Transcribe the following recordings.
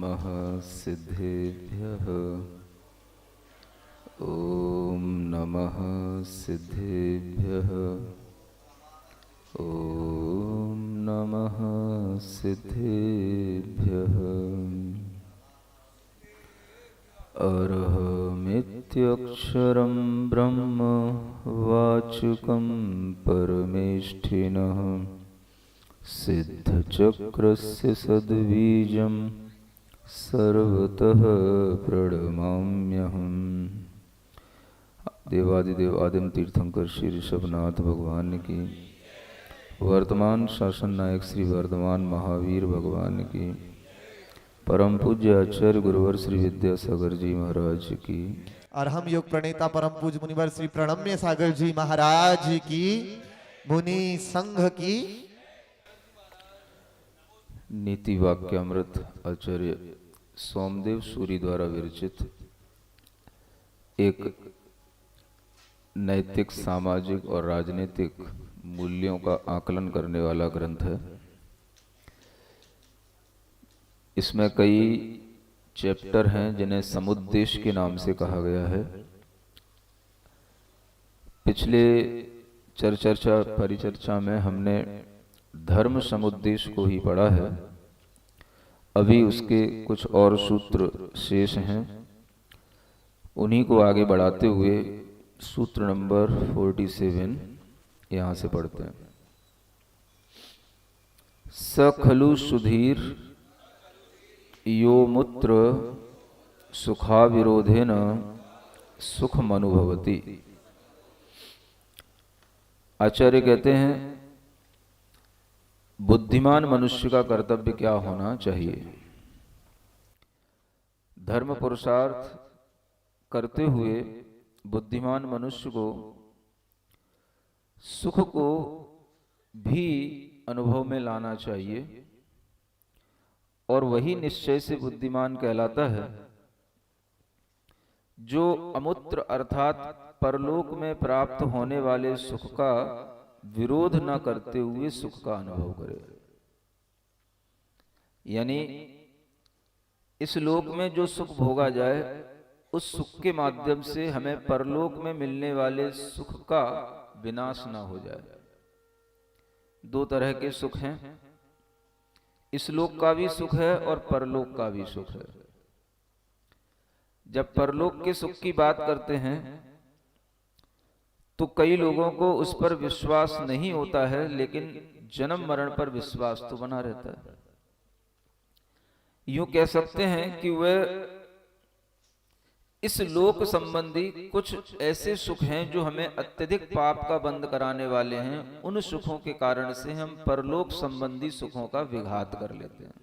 नमः सिद्धेभ्यः। ॐ नमः सिद्धेभ्यः। ॐ नमः सिद्धेभ्यः। अरहमित्यक्षरं ब्रह्म वाचकं परमेष्ठिनः सिद्धचक्रस्य सद्बीजं सर्वतः प्रणमाम्यहम्। देवादिदेव आदिम तीर्थंकर श्री ऋषभनाथ भगवान की, वर्तमान शासन नायक श्री वर्धमान महावीर भगवान की, परम पूज्य आचार्य गुरुवर श्री विद्यासागर जी महाराज की, और हम योग प्रणेता परम पूज्य मुनिवर श्री प्रणम्य सागर जी महाराज की, मुनि संघ की। नीति वाक्यामृत आचार्य सोमदेव सूरी द्वारा विरचित एक नैतिक, सामाजिक और राजनीतिक मूल्यों का आकलन करने वाला ग्रंथ है। इसमें कई चैप्टर हैं जिन्हें समुद्देश्य के नाम से कहा गया है। पिछले चर्चा परिचर्चा में हमने धर्म समुद्देश्य को ही पढ़ा है। अभी उसके कुछ और सूत्र शेष हैं, उन्हीं को आगे बढ़ाते हुए सूत्र नंबर 47 यहाँ से पढ़ते हैं। स खलु सुधीर यो मूत्र सुखाविरोधेन सुखमनुभवति। आचार्य कहते हैं, बुद्धिमान मनुष्य का कर्तव्य क्या होना चाहिए। धर्म पुरुषार्थ करते हुए बुद्धिमान मनुष्य को सुख को भी अनुभव में लाना चाहिए, और वही निश्चय से बुद्धिमान कहलाता है जो अमूत्र अर्थात परलोक में प्राप्त होने वाले सुख का विरोध न करते हुए सुख का अनुभव करे। यानी इस लोक में जो सुख भोगा जाए, उस सुख के माध्यम से हमें परलोक में मिलने वाले सुख का विनाश ना हो जाए। दो तरह के सुख हैं, इस लोक का भी सुख है और परलोक का भी सुख है। जब परलोक के सुख की बात करते हैं तो कई लोगों को उस पर विश्वास नहीं होता है, लेकिन जन्म मरण पर विश्वास तो बना रहता है। यूं कह सकते हैं कि वह इस लोक संबंधी कुछ ऐसे सुख हैं जो हमें अत्यधिक पाप का बंद कराने वाले हैं। उन सुखों के कारण से हम परलोक संबंधी सुखों का विघात कर लेते हैं।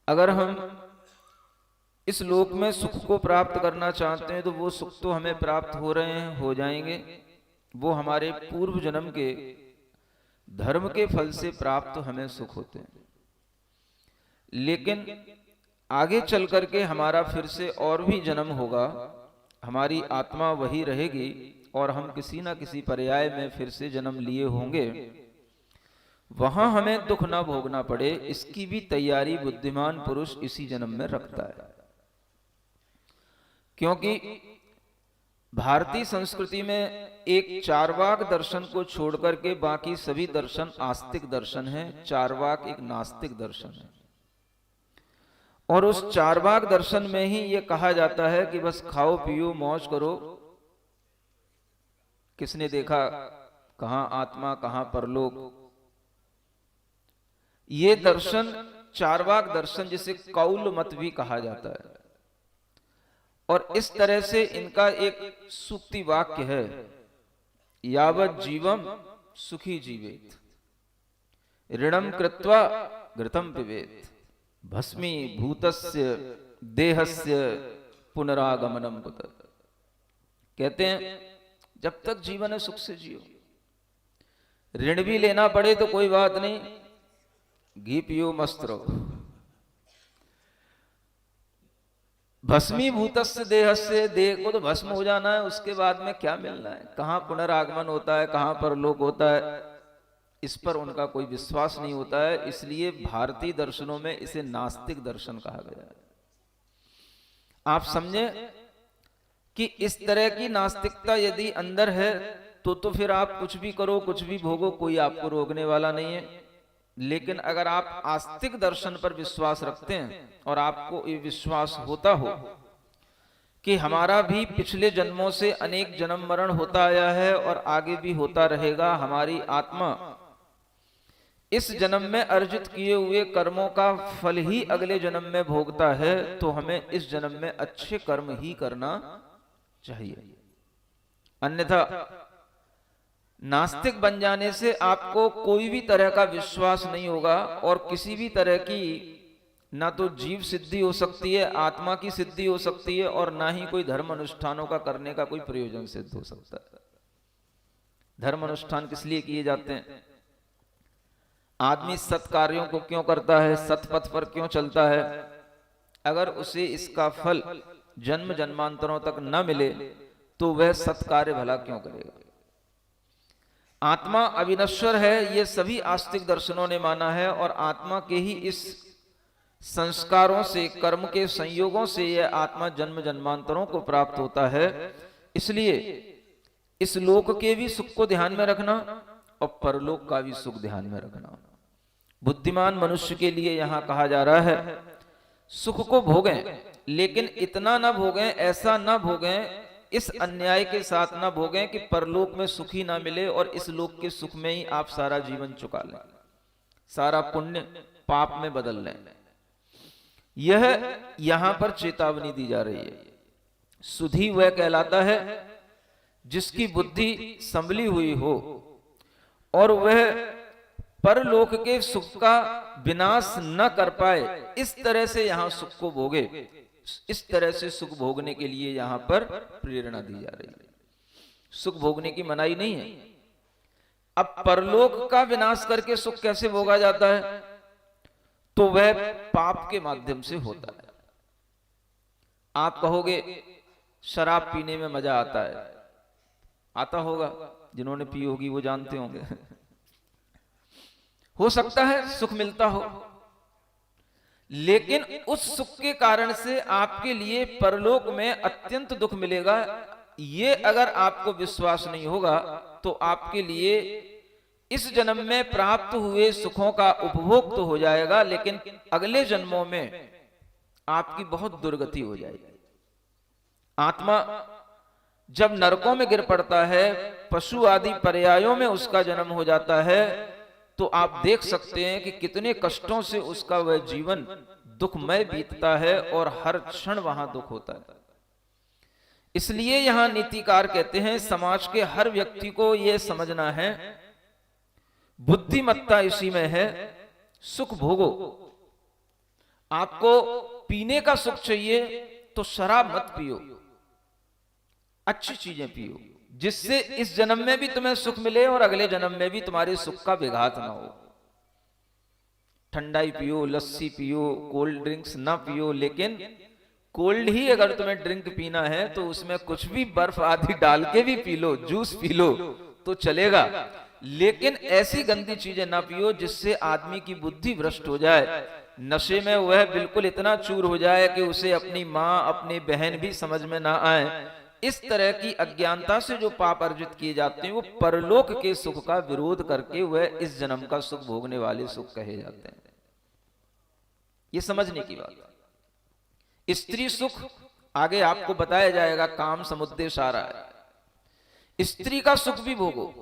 अगर हम इस लोक में सुख को प्राप्त करना चाहते हैं तो वो सुख तो हमें प्राप्त हो रहे हैं, हो जाएंगे। वो हमारे पूर्व जन्म के धर्म के फल से प्राप्त हमें सुख होते हैं, लेकिन आगे चल करके हमारा फिर से और भी जन्म होगा, हमारी आत्मा वही रहेगी और हम किसी ना किसी पर्याय में फिर से जन्म लिए होंगे। वहां हमें दुख ना भोगना पड़े, इसकी भी तैयारी बुद्धिमान पुरुष इसी जन्म में रखता है। क्योंकि भारतीय संस्कृति में एक चार्वाक दर्शन को छोड़कर के बाकी सभी दर्शन आस्तिक दर्शन हैं। चार्वाक एक नास्तिक दर्शन है, और उस चार्वाक दर्शन में ही यह कहा जाता है कि बस खाओ पियो मौज करो। किसने देखा कहां आत्मा कहां परलोक। ये दर्शन चार्वाक दर्शन, जिसे कौल मत भी कहा जाता है। और इस तरह से इनका एक सूक्ति वाक्य है, यावत् जीवम सुखी जीवेत, ऋणम कृत्वा घृतम पिबेत, भस्मी भूतस्य देहस्य पुनरागमनम कुत। कहते हैं जब तक जीवन है सुख से जियो, ऋण भी लेना पड़े तो कोई बात नहीं, घी पियो मस्त रहो। भस्मी भूतस्य देहस्य, देह को तो भस्म हो जाना है, उसके बाद में क्या मिलना है, कहां पुनरागमन होता है, कहां परलोक होता है। इस पर उनका कोई विश्वास नहीं होता है, इसलिए भारतीय दर्शनों में इसे नास्तिक दर्शन कहा गया है। आप समझे कि इस तरह की नास्तिकता यदि अंदर है तो फिर आप कुछ भी करो, कुछ भी भोगो, कोई आपको रोकने वाला नहीं है। लेकिन अगर आप आस्तिक दर्शन पर विश्वास रखते हैं और आपको ये विश्वास होता हो कि हमारा भी पिछले जन्मों से अनेक जन्म मरण होता आया है और आगे भी होता रहेगा, हमारी आत्मा इस जन्म में अर्जित किए हुए कर्मों का फल ही अगले जन्म में भोगता है, तो हमें इस जन्म में अच्छे कर्म ही करना चाहिए। अन्यथा नास्तिक बन जाने से आपको कोई भी तरह का विश्वास नहीं होगा और किसी भी तरह की ना तो जीव सिद्धि हो सकती है, आत्मा की सिद्धि हो सकती है, और ना ही कोई धर्म अनुष्ठानों का करने का कोई प्रयोजन सिद्ध हो सकता है। धर्म अनुष्ठान किस लिए किए जाते हैं? आदमी सत कार्यों को क्यों करता है, सतपथ पर क्यों चलता है? अगर उसे इसका फल जन्म जन्मांतरों तक न मिले तो वह सत्कार्य भला क्यों करेगा? आत्मा अविनश्वर है, ये सभी आस्तिक दर्शनों ने माना है, और आत्मा के ही इस संस्कारों से, कर्म के संयोगों से यह आत्मा जन्म जन्मांतरों को प्राप्त होता है। इसलिए इस लोक के भी सुख को ध्यान में रखना और परलोक का भी सुख ध्यान में रखना। बुद्धिमान मनुष्य के लिए यहां कहा जा रहा है सुख को भोगें, लेकिन इतना ना भोगें, ऐसा ना भोगें, इस अन्याय के साथ ना भोगें कि परलोक में सुख ही ना मिले और इस लोक के सुख में ही आप सारा जीवन चुका लें, सारा पुण्य पाप में बदल लें। यह यहां पर चेतावनी दी जा रही है। सुधी वह कहलाता है जिसकी बुद्धि संभली हुई हो और वह परलोक के सुख का विनाश न कर पाए, इस तरह से यहां सुख को भोगे। इस तरह से सुख भोगने के लिए यहां पर प्रेरणा दी जा रही है। सुख भोगने की मनाही नहीं है। अब परलोक का विनाश करके सुख कैसे भोगा जाता है? तो वह पाप के माध्यम से होता है। आप कहोगे शराब पीने में मजा आता है, आता होगा, जिन्होंने पी होगी वो जानते होंगे। हो सकता है सुख मिलता हो, लेकिन उस सुख के कारण से आपके लिए परलोक में अत्यंत दुख मिलेगा। ये अगर आपको विश्वास नहीं होगा तो आपके लिए इस जन्म में प्राप्त हुए सुखों का उपभोग तो हो जाएगा, लेकिन अगले जन्मों में आपकी बहुत दुर्गति हो जाएगी। आत्मा जब नरकों में गिर पड़ता है, पशु आदि पर्यायों में उसका जन्म हो जाता है, तो आप देख सकते हैं कि कितने कष्टों से उसका वह जीवन दुखमय बीतता है और हर क्षण वहां दुख होता है। इसलिए यहां नीतिकार कहते हैं समाज के हर व्यक्ति को यह समझना है, बुद्धिमत्ता इसी में है, सुख भोगो। आपको पीने का सुख चाहिए तो शराब मत पियो, अच्छी चीजें पियो, जिससे इस जन्म में भी तुम्हें सुख मिले और अगले जन्म में भी तुम्हारे सुख का विघात ना हो। ठंडाई पियो, लस्सी पियो, कोल्ड ड्रिंक्स ना पियो, लेकिन कोल्ड ही अगर तुम्हें ड्रिंक पीना है तो उसमें कुछ भी बर्फ आदि डाल के भी P low, juice P low तो चलेगा, लेकिन ऐसी गंदी चीजें ना पियो जिससे आदमी की बुद्धि भ्रष्ट हो जाए, नशे में वह बिल्कुल इतना चूर हो जाए कि उसे अपनी माँ अपनी बहन भी समझ में ना आए। इस तरह की अज्ञानता से जो पाप अर्जित किए जाते हैं वो परलोक के सुख का विरोध करके वह इस जन्म का सुख भोगने वाले सुख कहे जाते हैं। ये समझने की बात है। स्त्री सुख आगे आपको बताया जाएगा, काम समुद्दे सारा है। स्त्री का सुख भी भोगो,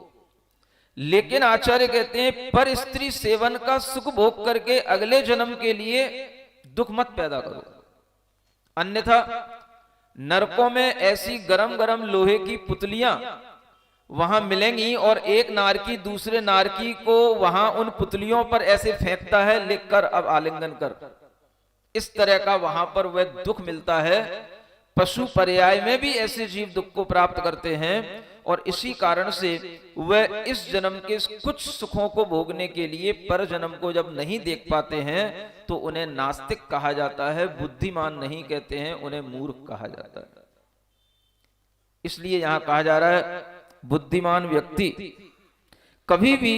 लेकिन आचार्य कहते हैं पर स्त्री सेवन का सुख भोग करके अगले जन्म के लिए दुख मत पैदा करो, अन्यथा नरकों में ऐसी गरम गरम लोहे की पुतलियां वहां मिलेंगी और एक नारकी दूसरे नारकी को वहां उन पुतलियों पर ऐसे फेंकता है, लिखकर अब आलिंगन कर, इस तरह का वहां पर वह दुख मिलता है। पशु पर्याय में भी ऐसे जीव दुख को प्राप्त करते हैं और इसी कारण से वह इस जन्म के कुछ सुखों को भोगने के लिए पर जन्म को जब नहीं देख पाते हैं तो उन्हें नास्तिक कहा जाता है, बुद्धिमान नहीं कहते हैं, उन्हें मूर्ख कहा जाता है। इसलिए यहां कहा जा रहा है बुद्धिमान व्यक्ति कभी भी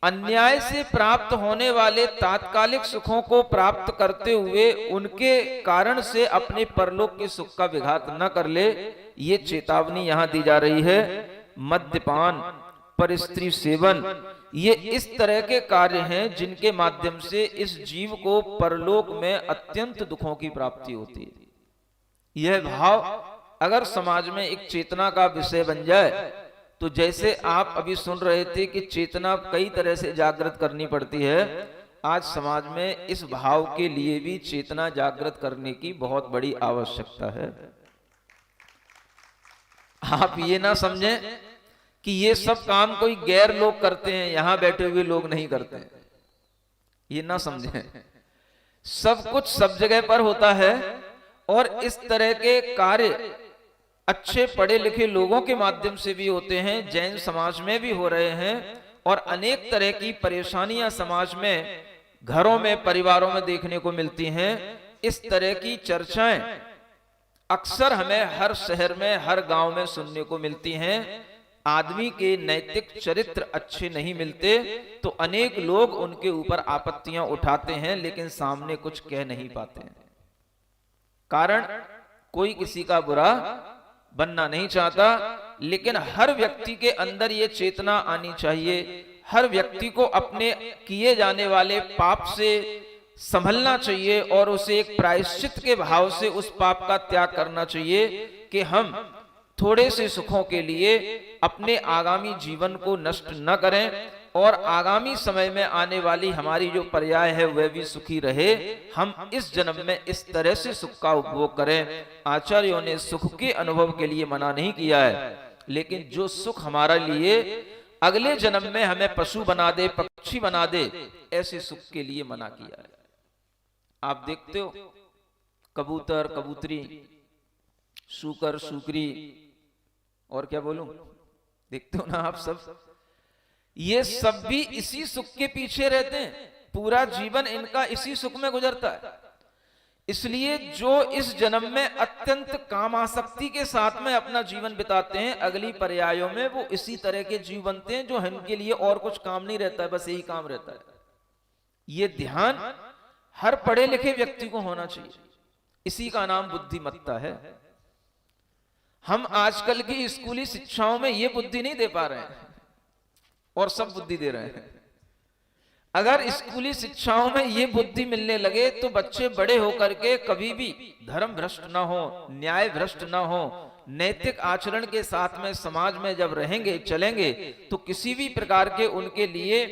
अन्याय से प्राप्त होने वाले तात्कालिक सुखों को प्राप्त करते हुए उनके कारण से अपने परलोक के सुख का विघात न कर ले, ये चेतावनी यहां दी जा रही है। मद्यपान, परस्त्री सेवन, ये इस तरह के कार्य हैं जिनके माध्यम से इस जीव को परलोक में अत्यंत दुखों की प्राप्ति होती है। यह भाव अगर समाज में एक चेतना का विषय बन जाए, तो जैसे आप अभी सुन रहे थे कि चेतना कई तरह से जागृत करनी पड़ती है, आज समाज में इस भाव के लिए भी चेतना जागृत करने की बहुत बड़ी आवश्यकता है। आप ये ना समझें कि ये सब काम कोई गैर लोग करते हैं, यहां बैठे हुए लोग नहीं करते हैं, ये ना समझें। सब कुछ सब जगह पर होता है और इस तरह के कार्य अच्छे पढ़े लिखे लोगों के माध्यम से भी होते हैं, जैन समाज में भी हो रहे हैं, और अनेक तरह की परेशानियां समाज में, घरों में, परिवारों में देखने को मिलती हैं। इस तरह की चर्चाएं अक्सर हमें हर शहर में, हर गांव में सुनने को मिलती हैं। आदमी के नैतिक चरित्र अच्छे नहीं मिलते तो अनेक लोग उनके ऊपर आपत्तियां उठाते हैं, लेकिन सामने कुछ कह नहीं पाते हैं। कारण कोई किसी का बुरा बनना नहीं चाहता, लेकिन हर व्यक्ति के अंदर ये चेतना आनी चाहिए। हर व्यक्ति को अपने किए जाने वाले पाप से संभलना चाहिए और उसे एक प्रायश्चित के भाव से उस पाप का त्याग करना चाहिए कि हम थोड़े से सुखों के लिए अपने आगामी जीवन को नष्ट न करें और आगामी समय में आने वाली हमारी जो पर्याय है वह भी सुखी रहे। हम इस जन्म में इस तरह से सुख का उपभोग करें। आचार्यों ने सुख के अनुभव के लिए मना नहीं किया है, लेकिन जो सुख हमारा लिए अगले जन्म में हमें पशु बना दे, पक्षी बना दे, ऐसे सुख के लिए मना किया है। आप देखते हो कबूतर, कबूतरी, सूकर, सूकरी, और क्या बोलूं, देखते हो ना आप सब, ये सब भी इसी सुख के पीछे रहते हैं। पूरा जीवन इनका इसी सुख में गुजरता है। इसलिए जो इस जन्म में अत्यंत कामासक्ति के साथ में अपना जीवन बिताते हैं, अगली पर्यायों में वो इसी तरह के जीव बनते हैं जो इनके लिए और कुछ काम नहीं रहता है, बस यही काम रहता है। ये ध्यान हर पढ़े लिखे व्यक्ति को होना चाहिए। इसी का नाम बुद्धिमत्ता है। हम आजकल की स्कूली शिक्षाओं में ये बुद्धि नहीं दे पा रहे हैं और सब बुद्धि दे रहे हैं। अगर स्कूली शिक्षाओं में ये बुद्धि मिलने लगे तो बच्चे बड़े होकर के कभी भी धर्म भ्रष्ट ना हो, न्याय भ्रष्ट ना हो, नैतिक आचरण के साथ में समाज में जब रहेंगे, चलेंगे, तो किसी भी प्रकार के उनके लिए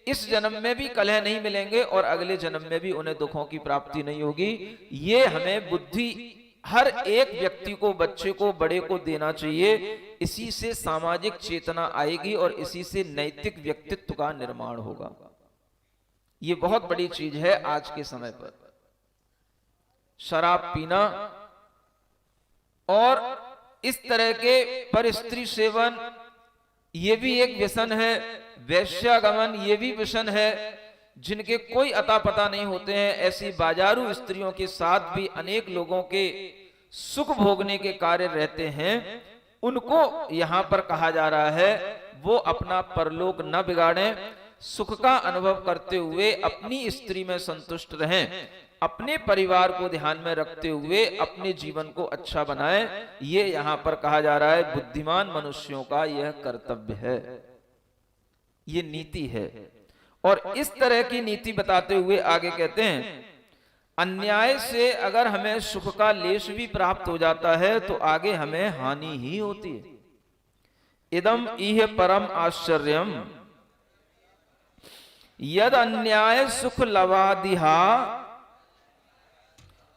इस जन्म में भी कलह नहीं मिलेंगे और अगले जन्म में भी उन्हें दुखों की प्राप्ति नहीं होगी। ये हमें बुद्धि हर एक व्यक्ति को, बच्चे को, बड़े को देना चाहिए। इसी से सामाजिक चेतना आएगी और इसी से नैतिक व्यक्तित्व का निर्माण होगा। ये बहुत बड़ी चीज है आज के समय पर। शराब पीना और इस तरह के परस्त्री सेवन, ये भी एक व्यसन है। वैश्यागमन, ये भी व्यसन है। जिनके कोई अता पता नहीं होते हैं, ऐसी बाजारू स्त्रियों के साथ भी अनेक लोगों के सुख भोगने के कार्य रहते हैं। उनको यहां पर कहा जा रहा है वो अपना परलोक न बिगाड़ें, सुख का अनुभव करते हुए अपनी स्त्री में संतुष्ट रहें, अपने परिवार को ध्यान में रखते हुए अपने जीवन को अच्छा बनाएं। ये यहां पर कहा जा रहा है बुद्धिमान मनुष्यों का यह कर्तव्य है, ये नीति है। और इस तरह की नीति बताते हुए आगे कहते हैं अन्याय से अगर हमें सुख का लेश भी प्राप्त हो जाता है तो आगे हमें हानि ही होती है। इदम इह परम आश्चर्यम यद अन्याय सुख लवादिहा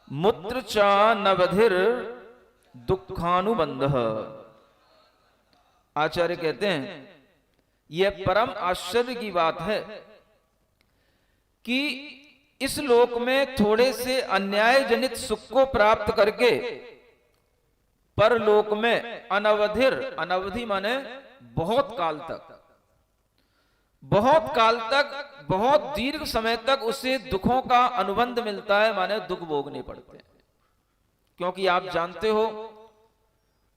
मूत्र च नवधिर दुखानुबंध। आचार्य कहते हैं यह परम आश्चर्य की बात है कि इस लोक में थोड़े से अन्याय जनित सुख को प्राप्त करके परलोक में अनवधिर, अनवधि माने बहुत काल तक, बहुत काल तक, बहुत दीर्घ समय तक उसे दुखों का अनुबंध मिलता है, माने दुख भोगने पड़ते हैं। क्योंकि आप जानते हो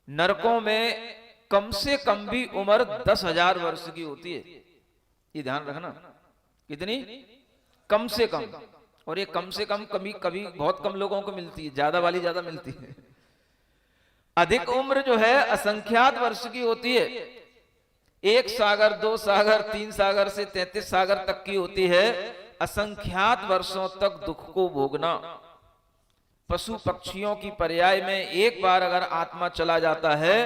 नरकों में कम से कम भी उम्र 10,000 वर्ष की होती है। ये ध्यान रखना, कितनी? कम से कम। और ये कम से कम कभी कभी बहुत कम लोगों को मिलती है, ज्यादा वाली ज्यादा मिलती है। अधिक उम्र जो है असंख्यात वर्ष की होती है, 1 सागर 2 सागर 3 सागर से 33 सागर तक की होती है। असंख्यात वर्षों तक दुख को भोगना, पशु पक्षियों की पर्याय में एक बार अगर आत्मा चला जाता है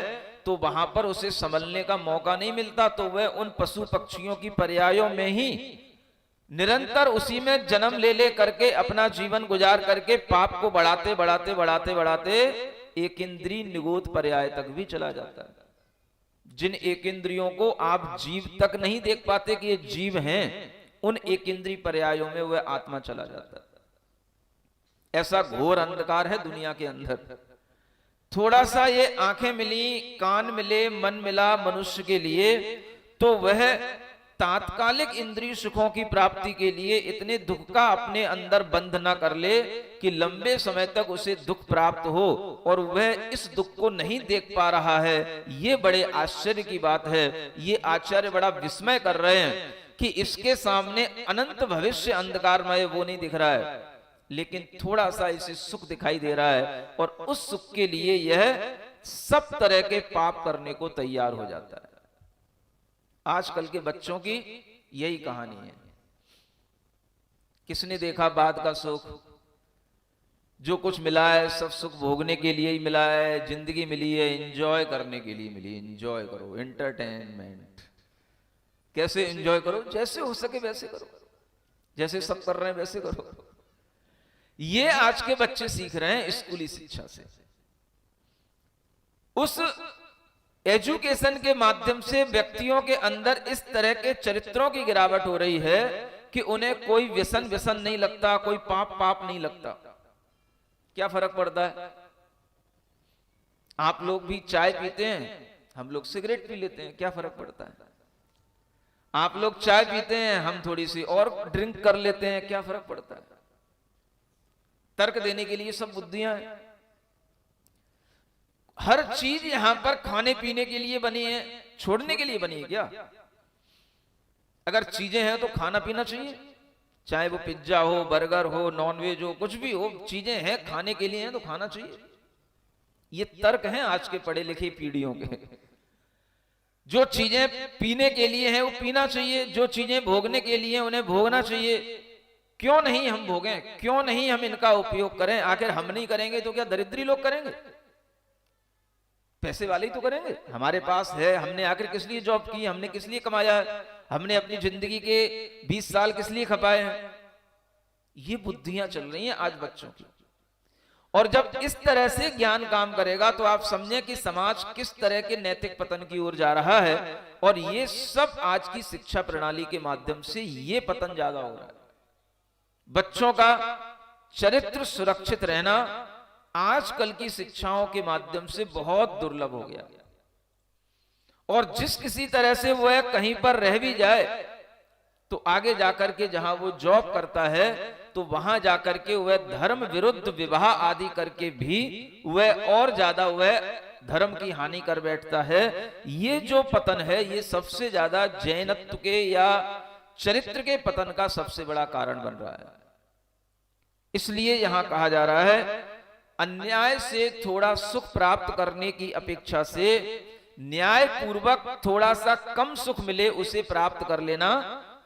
तो वहां पर उसे संभलने का मौका नहीं मिलता, तो वह उन पशु पक्षियों की पर्यायों में ही निरंतर उसी में जन्म ले ले करके अपना जीवन गुजार करके पाप को बढ़ाते बढ़ाते बढ़ाते बढ़ाते एक इंद्रिय निगोद पर्याय तक भी चला जाता है। जिन एक इंद्रियों को आप जीव तक नहीं देख पाते कि ये जीव हैं, उन एक इंद्रिय पर्यायों में वह आत्मा चला जाता है। ऐसा घोर अंधकार है दुनिया के अंदर। थोड़ा सा ये आंखें मिली, कान मिले, मन मिला मनुष्य के लिए, तो वह तात्कालिक इंद्रिय सुखों की प्राप्ति के लिए इतने दुख का अपने अंदर बंध न कर ले कि लंबे समय तक उसे दुख प्राप्त हो और वह इस दुख को नहीं देख पा रहा है। ये बड़े आश्चर्य की बात है। ये आचार्य बड़ा विस्मय कर रहे हैं कि इसके सामने अनंत भविष्य अंधकारमय वो नहीं दिख रहा है, लेकिन थोड़ा सा इसे सुख दिखाई दे रहा है और उस सुख के लिए यह सब तरह के पाप करने को तैयार हो जाता है। आजकल के बच्चों की यही कहानी है। किसने देखा बाद का सुख? जो कुछ मिला है सब सुख भोगने के लिए ही मिला है, जिंदगी मिली है एंजॉय करने के लिए मिली। एंजॉय करो, एंटरटेनमेंट। कैसे एंजॉय करो? जैसे हो सके वैसे करो, जैसे सब कर रहे हैं वैसे करो। ये आज के बच्चे सीख रहे हैं स्कूली शिक्षा से। उस एजुकेशन के माध्यम से व्यक्तियों के अंदर इस तरह के चरित्रों की गिरावट हो रही है कि उन्हें कोई व्यसन नहीं लगता, कोई पाप नहीं लगता। क्या फर्क पड़ता है? आप लोग भी चाय पीते हैं, हम लोग सिगरेट पी लेते हैं, क्या फर्क पड़ता है? आप लोग चाय पीते हैं, हम थोड़ी सी और ड्रिंक कर लेते हैं, क्या फर्क पड़ता है? तर्क देने के लिए सब बुद्धियां हैं। हर चीज यहां पर खाने पीने के लिए बनी है, छोड़ने के लिए बनी है क्या? अगर चीजें हैं तो खाना पीना चाहिए, चाहे वो पिज्जा हो, बर्गर हो, नॉनवेज हो, कुछ भी हो, चीजें हैं खाने के लिए हैं तो खाना चाहिए। ये तर्क हैं आज के पढ़े लिखे पीढ़ियों के। जो चीजें पीने के लिए हैं वो पीना चाहिए, जो चीजें भोगने के लिए उन्हें भोगना चाहिए। क्यों नहीं हम भोगें? क्यों नहीं हम इनका उपयोग करें? आखिर हम नहीं करेंगे तो क्या दरिद्री लोग करेंगे? पैसे वाले ही तो करेंगे। हमारे पास है, हमने आखिर किस लिए जॉब की, हमने किस लिए कमाया है, हमने अपनी जिंदगी के 20 साल किस लिए खपाए हैं। ये बुद्धियां चल रही हैं आज बच्चों की। और जब इस तरह से ज्ञान काम करेगा तो आप समझें कि समाज किस तरह के नैतिक पतन की ओर जा रहा है। और ये सब आज की शिक्षा प्रणाली के माध्यम से ये पतन ज्यादा हो रहा है। बच्चों का चरित्र सुरक्षित रहना आजकल की शिक्षाओं के माध्यम से बहुत दुर्लभ हो गया। और जिस किसी तरह से वह कहीं पर रह भी जाए तो आगे जाकर के जहां वो जॉब करता है तो वहां जाकर के वह धर्म विरुद्ध विवाह आदि करके भी वह और ज्यादा वह धर्म की हानि कर बैठता है। ये जो पतन है ये सबसे ज्यादा जैनत्व के या चरित्र के पतन का सबसे बड़ा कारण बन रहा है। इसलिए यहां कहा जा रहा है अन्याय से थोड़ा सुख प्राप्त करने की अपेक्षा से न्याय पूर्वक थोड़ा सा कम सुख मिले उसे प्राप्त कर लेना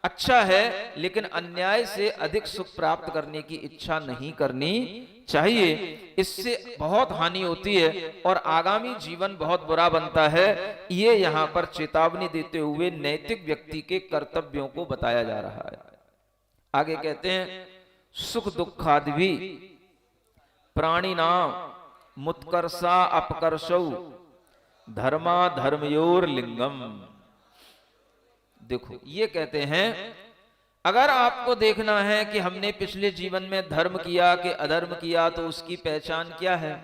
अच्छा है, लेकिन अन्याय से अधिक सुख प्राप्त करने की इच्छा नहीं करनी चाहिए। इससे बहुत हानि होती है और आगामी जीवन बहुत बुरा बनता है। ये यहाँ पर चेतावनी देते हुए नैतिक व्यक्ति के कर्तव्यों को बताया जा रहा है। आगे कहते हैं सुख दुखादि प्राणी नाम मुत्कर्षा अपकर्षौ धर्मा धर्मयोर लिंगम। देखो ये कहते हैं अगर आपको देखना है कि हमने पिछले जीवन में धर्म किया कि अधर्म किया तो उसकी पहचान क्या है?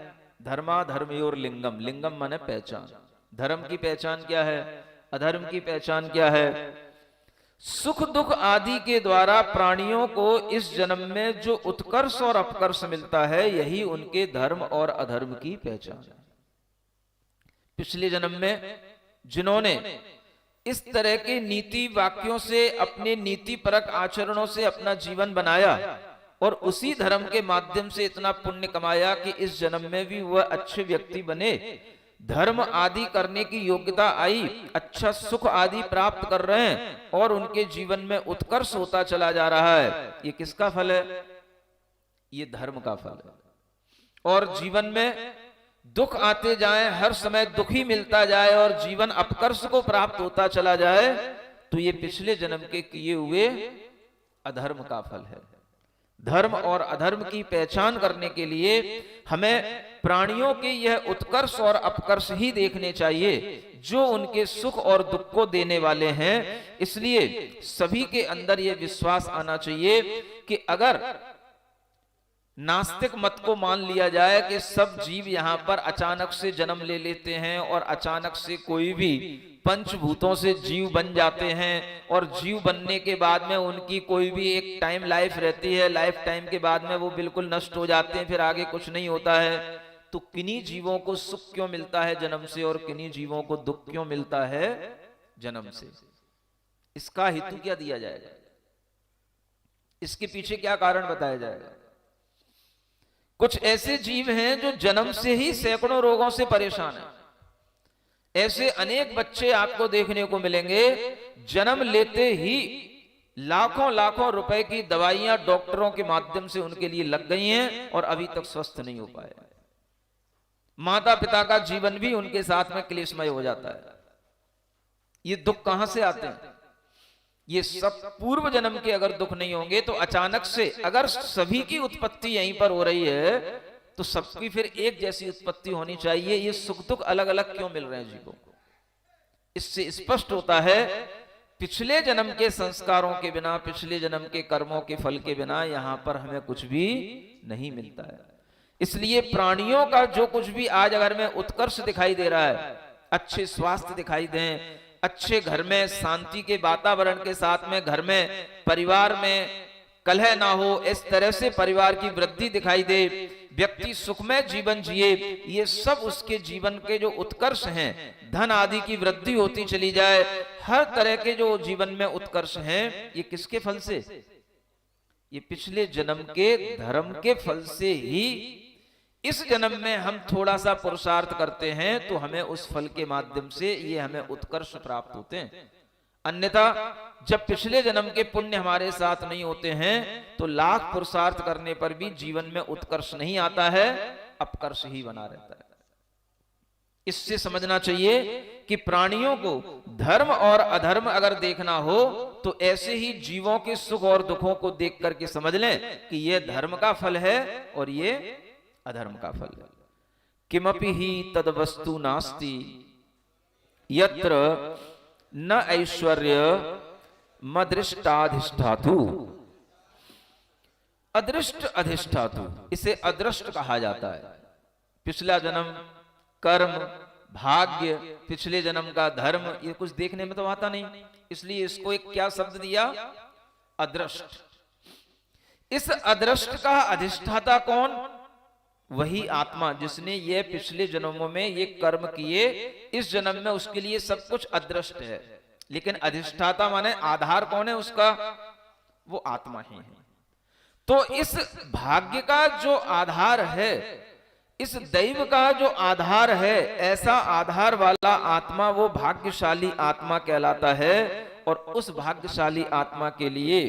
धर्मा धर्मयोर लिंगम। लिंगम माने पहचान। धर्म की पहचान क्या है? अधर्म की पहचान क्या है? सुख दुख आदि के द्वारा प्राणियों को इस जन्म में जो उत्कर्ष और अपकर्ष मिलता है यही उनके धर्म और अधर्म की पहचान है। पिछले जन्म में जिन्होंने इस तरह के नीति वाक्यों से, अपने नीति परक आचरणों से अपना जीवन बनाया और उसी धर्म के माध्यम से इतना पुण्य कमाया कि इस जन्म में भी वह अच्छे व्यक्ति बने, धर्म आदि करने की योग्यता आई, अच्छा सुख आदि प्राप्त कर रहे हैं और उनके जीवन में उत्कर्ष होता चला जा रहा है। ये किसका फल है? ये धर्म का फल है। और जीवन में दुख आते जाए, हर समय दुखी मिलता जाए और जीवन अपकर्ष को प्राप्त होता चला जाए, तो ये पिछले जन्म के किए हुए अधर्म का फल है। धर्म और अधर्म की पहचान करने के लिए हमें प्राणियों के यह उत्कर्ष और अपकर्ष ही देखने चाहिए जो उनके सुख और दुख को देने वाले हैं। इसलिए सभी के अंदर यह विश्वास आना चाहिए कि अगर नास्तिक मत को मान लिया जाए कि सब जीव यहाँ पर अचानक से जन्म ले लेते हैं और अचानक से कोई भी पंचभूतों से जीव बन जाते हैं और जीव बनने के बाद में उनकी कोई भी एक टाइम लाइफ रहती है, लाइफ टाइम के बाद में वो बिल्कुल नष्ट हो जाते हैं, फिर आगे कुछ नहीं होता है, तो किन्हीं जीवों को सुख क्यों मिलता है जन्म से और किन्हीं जीवों को दुख क्यों मिलता है जन्म से? इसका हेतु क्या दिया जाएगा? इसके पीछे क्या कारण बताया जाएगा? कुछ ऐसे जीव हैं जो जन्म से ही सैकड़ों रोगों से परेशान हैं। ऐसे अनेक बच्चे आपको देखने को मिलेंगे, जन्म लेते ही लाखों लाखों रुपए की दवाइयां डॉक्टरों के माध्यम से उनके लिए लग गई हैं और अभी तक स्वस्थ नहीं हो पाए। माता पिता का जीवन भी उनके साथ में क्लेशमय हो जाता है। ये दुख कहां से आते हैं? ये सब पूर्व जन्म के अगर दुख नहीं होंगे तो अचानक से अगर सभी की उत्पत्ति यहीं पर हो रही है तो सबकी फिर एक जैसी उत्पत्ति होनी चाहिए। ये सुख दुख अलग अलग क्यों मिल रहे हैं जीवों को? इससे स्पष्ट होता है पिछले जन्म के संस्कारों के बिना, पिछले जन्म के कर्मों के फल के बिना यहां पर हमें कुछ भी नहीं मिलता है। इसलिए प्राणियों का जो कुछ भी आज अगर में उत्कर्ष दिखाई दे रहा है, अच्छे स्वास्थ्य दिखाई दें, अच्छे घर में शांति के वातावरण के साथ में घर में परिवार में कलह ना हो, इस तरह से परिवार की वृद्धि दिखाई दे, व्यक्ति सुखमय जीवन जिए, ये सब उसके जीवन के जो उत्कर्ष हैं, धन आदि की वृद्धि होती चली जाए, हर तरह के जो जीवन में उत्कर्ष हैं, ये किसके फल से? ये पिछले जन्म के धर्म के फल से ही इस जन्म में हम थोड़ा सा पुरुषार्थ करते हैं तो हमें उस फल के माध्यम से ये हमें उत्कर्ष प्राप्त होते हैं। अन्यथा जब पिछले जन्म के पुण्य हमारे साथ नहीं होते हैं तो लाख पुरुषार्थ करने पर भी जीवन में उत्कर्ष नहीं आता है, अपकर्ष ही बना रहता है। इससे समझना चाहिए कि प्राणियों को धर्म और अधर्म अगर देखना हो तो ऐसे ही जीवों के सुख और दुखों को देख करके समझ लें कि यह धर्म का फल है और ये अधर्म का फल है। किमपि ही तद वस्तु नास्ति यत्र न ऐश्वर्य मदृष्टाधिष्ठातु। अदृष्ट अधिष्ठातु, इसे अदृष्ट कहा जाता है। पिछला जन्म कर्म, भाग्य, पिछले जन्म का धर्म, ये कुछ देखने में तो आता नहीं, इसलिए इसको एक क्या शब्द दिया? अदृष्ट। इस अदृष्ट का अधिष्ठाता कौन? वही आत्मा जिसने ये पिछले जन्मों में ये कर्म किए, इस जन्म में उसके लिए सब कुछ अदृष्ट है, लेकिन अधिष्ठाता माने आधार कौन है उसका? वो आत्मा ही है। तो इस भाग्य का जो आधार है, इस दैव का जो आधार है, ऐसा आधार वाला आत्मा वो भाग्यशाली आत्मा कहलाता है। और उस भाग्यशाली आत्मा के लिए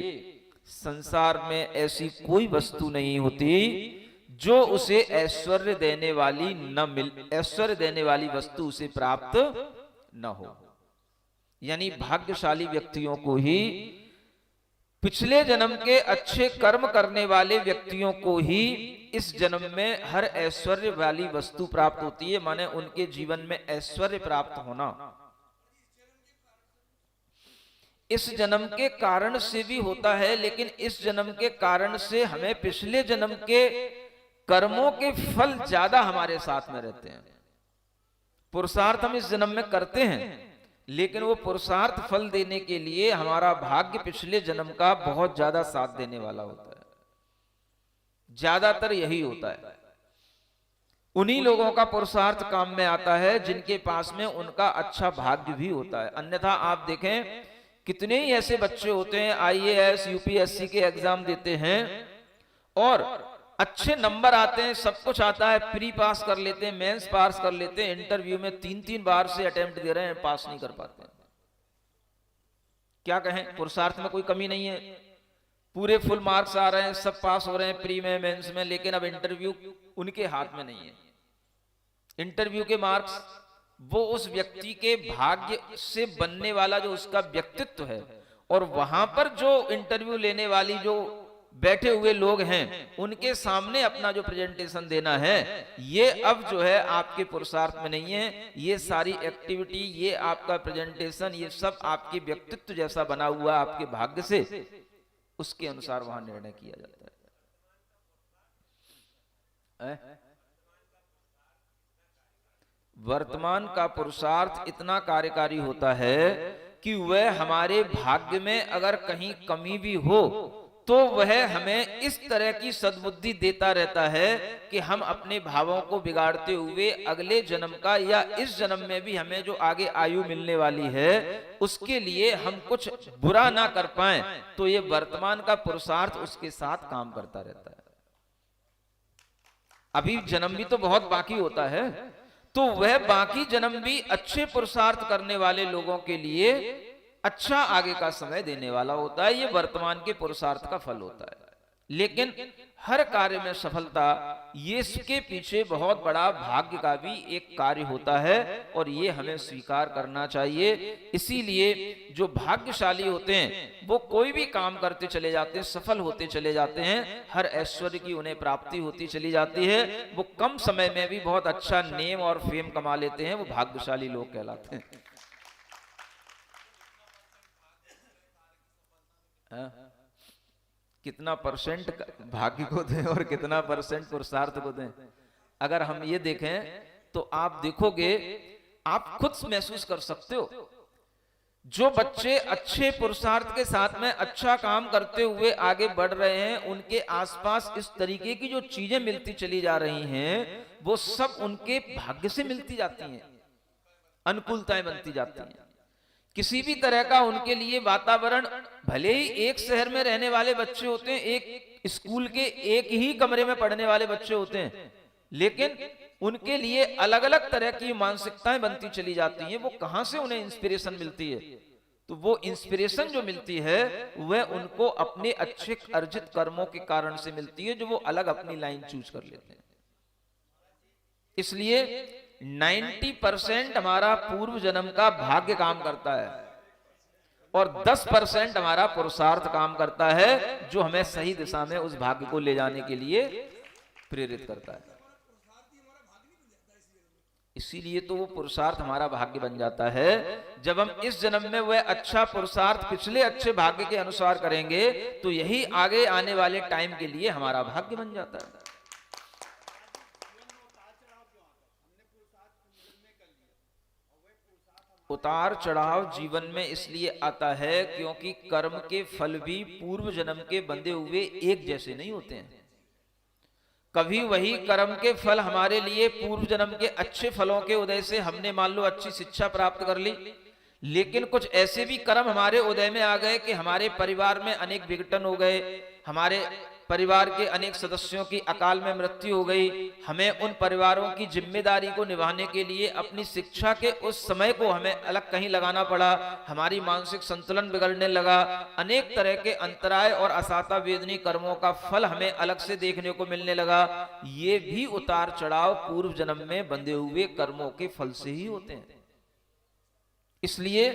संसार में ऐसी कोई वस्तु नहीं होती जो उसे ऐश्वर्य देने वाली न मिल, ऐश्वर्य देने वाली वस्तु उसे प्राप्त न हो। यानी भाग्यशाली व्यक्तियों को ही, पिछले जन्म के अच्छे कर्म करने वाले व्यक्तियों को ही इस जन्म में हर ऐश्वर्य वाली वस्तु प्राप्त होती है। माने उनके जीवन में ऐश्वर्य प्राप्त होना इस जन्म के कारण से भी होता है, लेकिन इस जन्म के कारण से हमें पिछले जन्म के कर्मों के फल ज्यादा हमारे साथ में रहते हैं। पुरुषार्थ हम इस जन्म में करते हैं, लेकिन वो पुरुषार्थ फल देने के लिए हमारा भाग्य पिछले जन्म का बहुत ज्यादा साथ देने वाला होता है। ज्यादातर यही होता है। उन्हीं लोगों का पुरुषार्थ काम में आता है जिनके पास में उनका अच्छा भाग्य भी होता है। अन्यथा आप देखें कितने ही ऐसे बच्चे होते हैं आईएएस यूपीएससी के एग्जाम देते हैं और अच्छे नंबर आते हैं, सब कुछ आता है, प्री पास कर लेते हैं, मेंस पास कर लेते हैं, इंटरव्यू में 3-3 बार से अटेम्प्ट दे रहे हैं, पास नहीं कर पाते। क्या कहें, पुरुषार्थ में कोई कमी नहीं है, पूरे फुल मार्क्स आ रहे हैं, सब पास हो रहे हैं प्री में मेंस में, लेकिन अब इंटरव्यू उनके हाथ में नहीं है। इंटरव्यू के मार्क्स वो उस व्यक्ति के भाग्य से बनने वाला जो उसका व्यक्तित्व है, और वहां पर जो इंटरव्यू लेने वाली जो बैठे हुए लोग हैं उनके सामने अपना जो प्रेजेंटेशन देना है, ये अब जो है आपके पुरुषार्थ में नहीं है। ये सारी एक्टिविटी, ये आपका प्रेजेंटेशन, ये सब आपके व्यक्तित्व जैसा बना हुआ आपके भाग्य से, उसके अनुसार वहां निर्णय किया जाता है। वर्तमान का पुरुषार्थ इतना कार्यकारी होता है कि वह हमारे भाग्य में अगर कहीं कमी भी हो तो वह हमें इस तरह की सद्बुद्धि देता रहता है कि हम अपने भावों को बिगाड़ते हुए अगले जन्म का या इस जन्म में भी हमें जो आगे आयु मिलने वाली है उसके लिए हम कुछ बुरा ना कर पाएं, तो ये वर्तमान का पुरुषार्थ उसके साथ काम करता रहता है। अभी जन्म भी तो बहुत बाकी होता है, तो वह बाकी जन्म भी अच्छे पुरुषार्थ करने वाले लोगों के लिए अच्छा आगे का समय देने वाला होता है। ये वर्तमान के पुरुषार्थ का फल होता है। लेकिन हर कार्य में सफलता, ये इसके पीछे बहुत बड़ा भाग्य का भी एक कार्य होता है और ये हमें स्वीकार करना चाहिए। इसीलिए जो भाग्यशाली होते हैं वो कोई भी काम करते चले जाते हैं, सफल होते चले जाते हैं, हर ऐश्वर्य की उन्हें प्राप्ति होती चली जाती है, वो कम समय में भी बहुत अच्छा नेम और फेम कमा लेते हैं, वो भाग्यशाली लोग कहलाते हैं। कितना परसेंट भाग्य को दें और कितना परसेंट पुरुषार्थ को दें, अगर हम ये देखें तो आप देखोगे, आप खुद महसूस कर सकते हो, जो बच्चे अच्छे पुरुषार्थ के साथ में अच्छा काम करते हुए आगे बढ़ रहे हैं, उनके आसपास इस तरीके की जो चीजें मिलती चली जा रही हैं वो सब उनके भाग्य से मिलती जाती हैं, अनुकूलताएं बनती जाती हैं। किसी भी तरह का उनके लिए वातावरण, भले ही एक शहर में रहने वाले बच्चे होते हैं, एक स्कूल के एक ही कमरे में पढ़ने वाले बच्चे होते हैं, लेकिन उनके लिए अलग अलग तरह की मानसिकताएं बनती चली जाती हैं। वो कहां से उन्हें इंस्पिरेशन मिलती है? तो वो इंस्पिरेशन जो मिलती है वह उनको अपने अच्छे अर्जित कर्मों के कारण से मिलती है, जो वो अलग अपनी लाइन चूज कर लेते हैं। इसलिए 90% हमारा पूर्व जन्म का भाग्य काम करता है और 10% हमारा पुरुषार्थ काम करता है, जो हमें सही दिशा में उस भाग्य को ले जाने के लिए प्रेरित करता है। इसीलिए तो वो पुरुषार्थ हमारा भाग्य बन जाता है। जब हम इस जन्म में वह अच्छा पुरुषार्थ पिछले अच्छे भाग्य के अनुसार करेंगे तो यही आगे आने वाले टाइम के लिए हमारा भाग्य बन जाता है। उतार चढ़ाव जीवन में इसलिए आता है क्योंकि कर्म के फल भी पूर्व जन्म के बंधे हुए एक जैसे नहीं होते हैं। कभी वही कर्म के फल हमारे लिए पूर्व जन्म के अच्छे फलों के उदय से हमने मान लो अच्छी शिक्षा प्राप्त कर ली, लेकिन कुछ ऐसे भी कर्म हमारे उदय में आ गए कि हमारे परिवार में अनेक विघटन हो गए, हमारे परिवार के अनेक सदस्यों की अकाल में मृत्यु हो गई, हमें उन परिवारों की जिम्मेदारी को निभाने के लिए अपनी शिक्षा के उस समय को हमें अलग कहीं लगाना पड़ा, हमारी मानसिक संतुलन बिगड़ने लगा, अनेक तरह के अंतराय और असाता वेदनी कर्मों का फल हमें अलग से देखने को मिलने लगा। ये भी उतार चढ़ाव पूर्व जन्म में बंधे हुए कर्मों के फल से ही होते हैं। इसलिए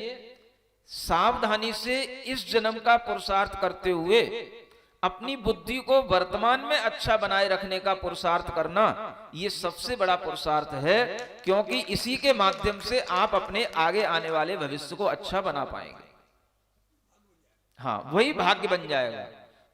सावधानी से इस जन्म का पुरुषार्थ करते हुए अपनी बुद्धि को वर्तमान में अच्छा बनाए रखने का पुरुषार्थ करना, ये सबसे बड़ा पुरुषार्थ है, क्योंकि इसी के माध्यम से आप अपने आगे आने वाले भविष्य को अच्छा बना पाएंगे। हाँ, वही भाग्य बन जाएगा।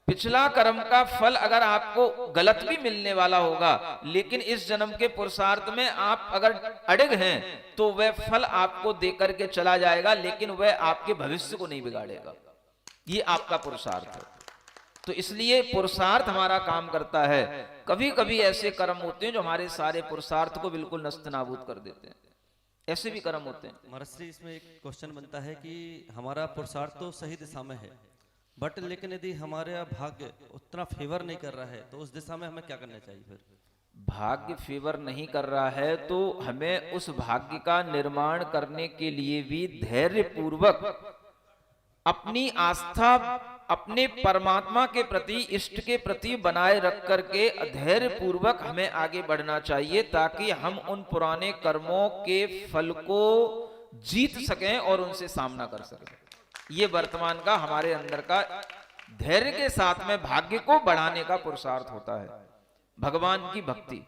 पिछला कर्म का फल अगर आपको गलत भी मिलने वाला होगा, लेकिन इस जन्म के पुरुषार्थ में आप अगर अड़िग हैं तो वह फल आपको देकर के चला जाएगा, लेकिन वह आपके भविष्य को नहीं बिगाड़ेगा। ये आपका पुरुषार्थ है। तो इसलिए पुरुषार्थ हमारा काम करता है। कभी कभी ऐसे कर्म होते हैं जो हमारे सारे पुरुषार्थ को बिल्कुल नस्त नाबूद कर देते हैं, ऐसे भी कर्म होते हैं। महर्षि इसमें एक क्वेश्चन बनता है कि हमारा पुरुषार्थ तो सही दिशा में है, बट लेकिन यदि हमारा भाग्य उतना फेवर नहीं कर रहा है तो उस दिशा में हमें क्या करना चाहिए फिर? भाग्य फेवर नहीं कर रहा है तो हमें उस भाग्य का निर्माण करने के लिए भी धैर्य पूर्वक अपनी आस्था अपने परमात्मा के प्रति, इष्ट के प्रति बनाए रख करके धैर्य पूर्वक हमें आगे बढ़ना चाहिए, ताकि हम उन पुराने कर्मों के फल को जीत सकें और उनसे सामना कर सकें। ये वर्तमान का हमारे अंदर का धैर्य के साथ में भाग्य को बढ़ाने का पुरुषार्थ होता है, भगवान की भक्ति।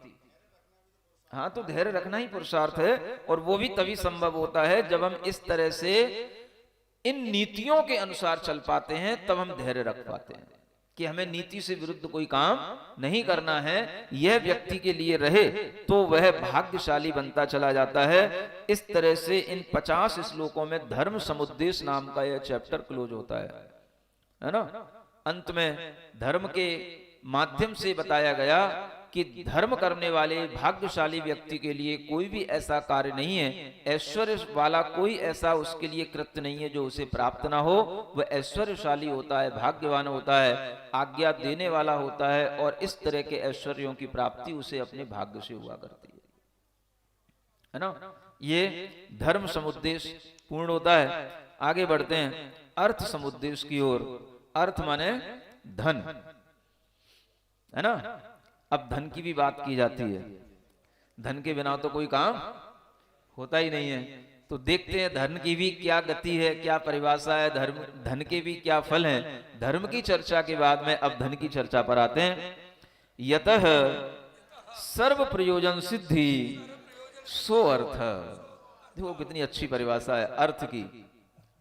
हाँ, तो धैर्य रखना ही पुरुषार्थ है, और वो भी तभी संभव होता है जब हम इस तरह से इन नीतियों के अनुसार चल पाते हैं, तब हम धैर्य रख पाते हैं कि हमें नीति से विरुद्ध कोई काम नहीं करना है। यह व्यक्ति के लिए रहे तो वह भाग्यशाली बनता चला जाता है। इस तरह से इन 50 श्लोकों में धर्म समुद्देश्य नाम का यह चैप्टर क्लोज होता है ना। अंत में धर्म के माध्यम से बताया गया कि धर्म करने वाले भाग्यशाली व्यक्ति के लिए कोई भी ऐसा कार्य नहीं है, ऐश्वर्य वाला कोई ऐसा उसके लिए कृत्य नहीं है जो उसे प्राप्त ना हो। वह ऐश्वर्यशाली होता है, भाग्यवान होता है, आज्ञा देने वाला होता है, और इस तरह के ऐश्वर्यों की प्राप्ति उसे अपने भाग्य से हुआ करती है ना। ये धर्म समुद्देश्य पूर्ण होता है। आगे बढ़ते हैं अर्थ समुद्देश्य की ओर। अर्थ माने धन, है ना। अब धन की भी बात की जाती है, धन के बिना तो कोई काम होता ही नहीं है। तो देखते हैं धन की भी क्या गति है, क्या परिभाषा है, धन के भी क्या फल हैं। धर्म की चर्चा के बाद में अब धन की चर्चा पर आते हैं। यतः सर्व प्रयोजन सिद्धि सो अर्थ। देखो कितनी अच्छी परिभाषा है अर्थ की।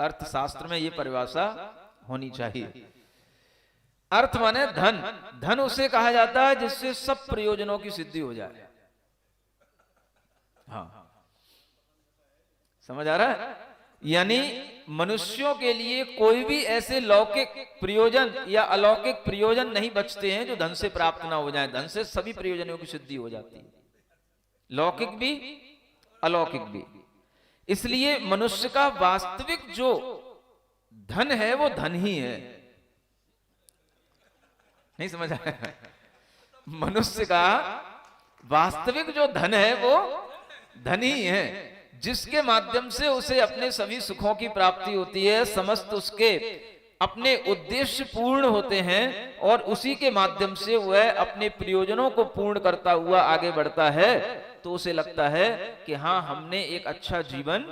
अर्थशास्त्र में ये परिभाषा होनी चाहिए। अर्थ माने धन। धन उसे कहा जाता है जिससे सब प्रयोजनों की सिद्धि हो जाए। हाँ, समझ आ रहा है। यानी मनुष्यों के लिए कोई भी ऐसे लौकिक प्रयोजन या अलौकिक प्रयोजन नहीं बचते हैं जो धन से प्राप्त ना हो जाए। धन से सभी प्रयोजनों की सिद्धि हो जाती है, लौकिक भी अलौकिक भी। इसलिए मनुष्य का वास्तविक जो धन है वो धन ही है। नहीं समझ आया। मनुष्य का वास्तविक जो धन है वो धन ही है, जिसके माध्यम से उसे अपने सभी सुखों की प्राप्ति होती है, समस्त उसके अपने उद्देश्य पूर्ण होते हैं, और उसी के माध्यम से वह अपने प्रयोजनों को पूर्ण करता हुआ आगे बढ़ता है। तो उसे लगता है कि हाँ, हमने एक अच्छा जीवन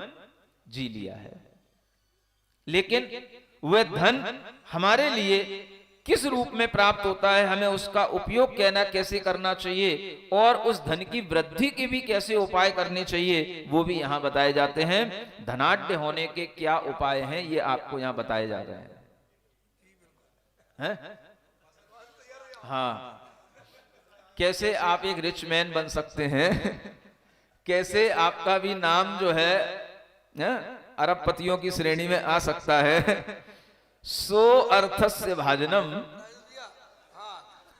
जी लिया है। लेकिन वह धन हमारे लिए किस रूप में प्राप्त होता है, हमें उसका उपयोग कैसे करना चाहिए, और उस धन की वृद्धि के भी कैसे उपाय करने चाहिए, वो भी यहाँ बताए जाते हैं। धनाढ्य होने के क्या उपाय हैं, ये आपको यहाँ बताए जा रहे हैं। हाँ, कैसे आप एक रिच मैन बन सकते हैं, कैसे आपका भी नाम जो है अरबपतियों की श्रेणी में आ सकता है। सो अर्थस्य भाजनम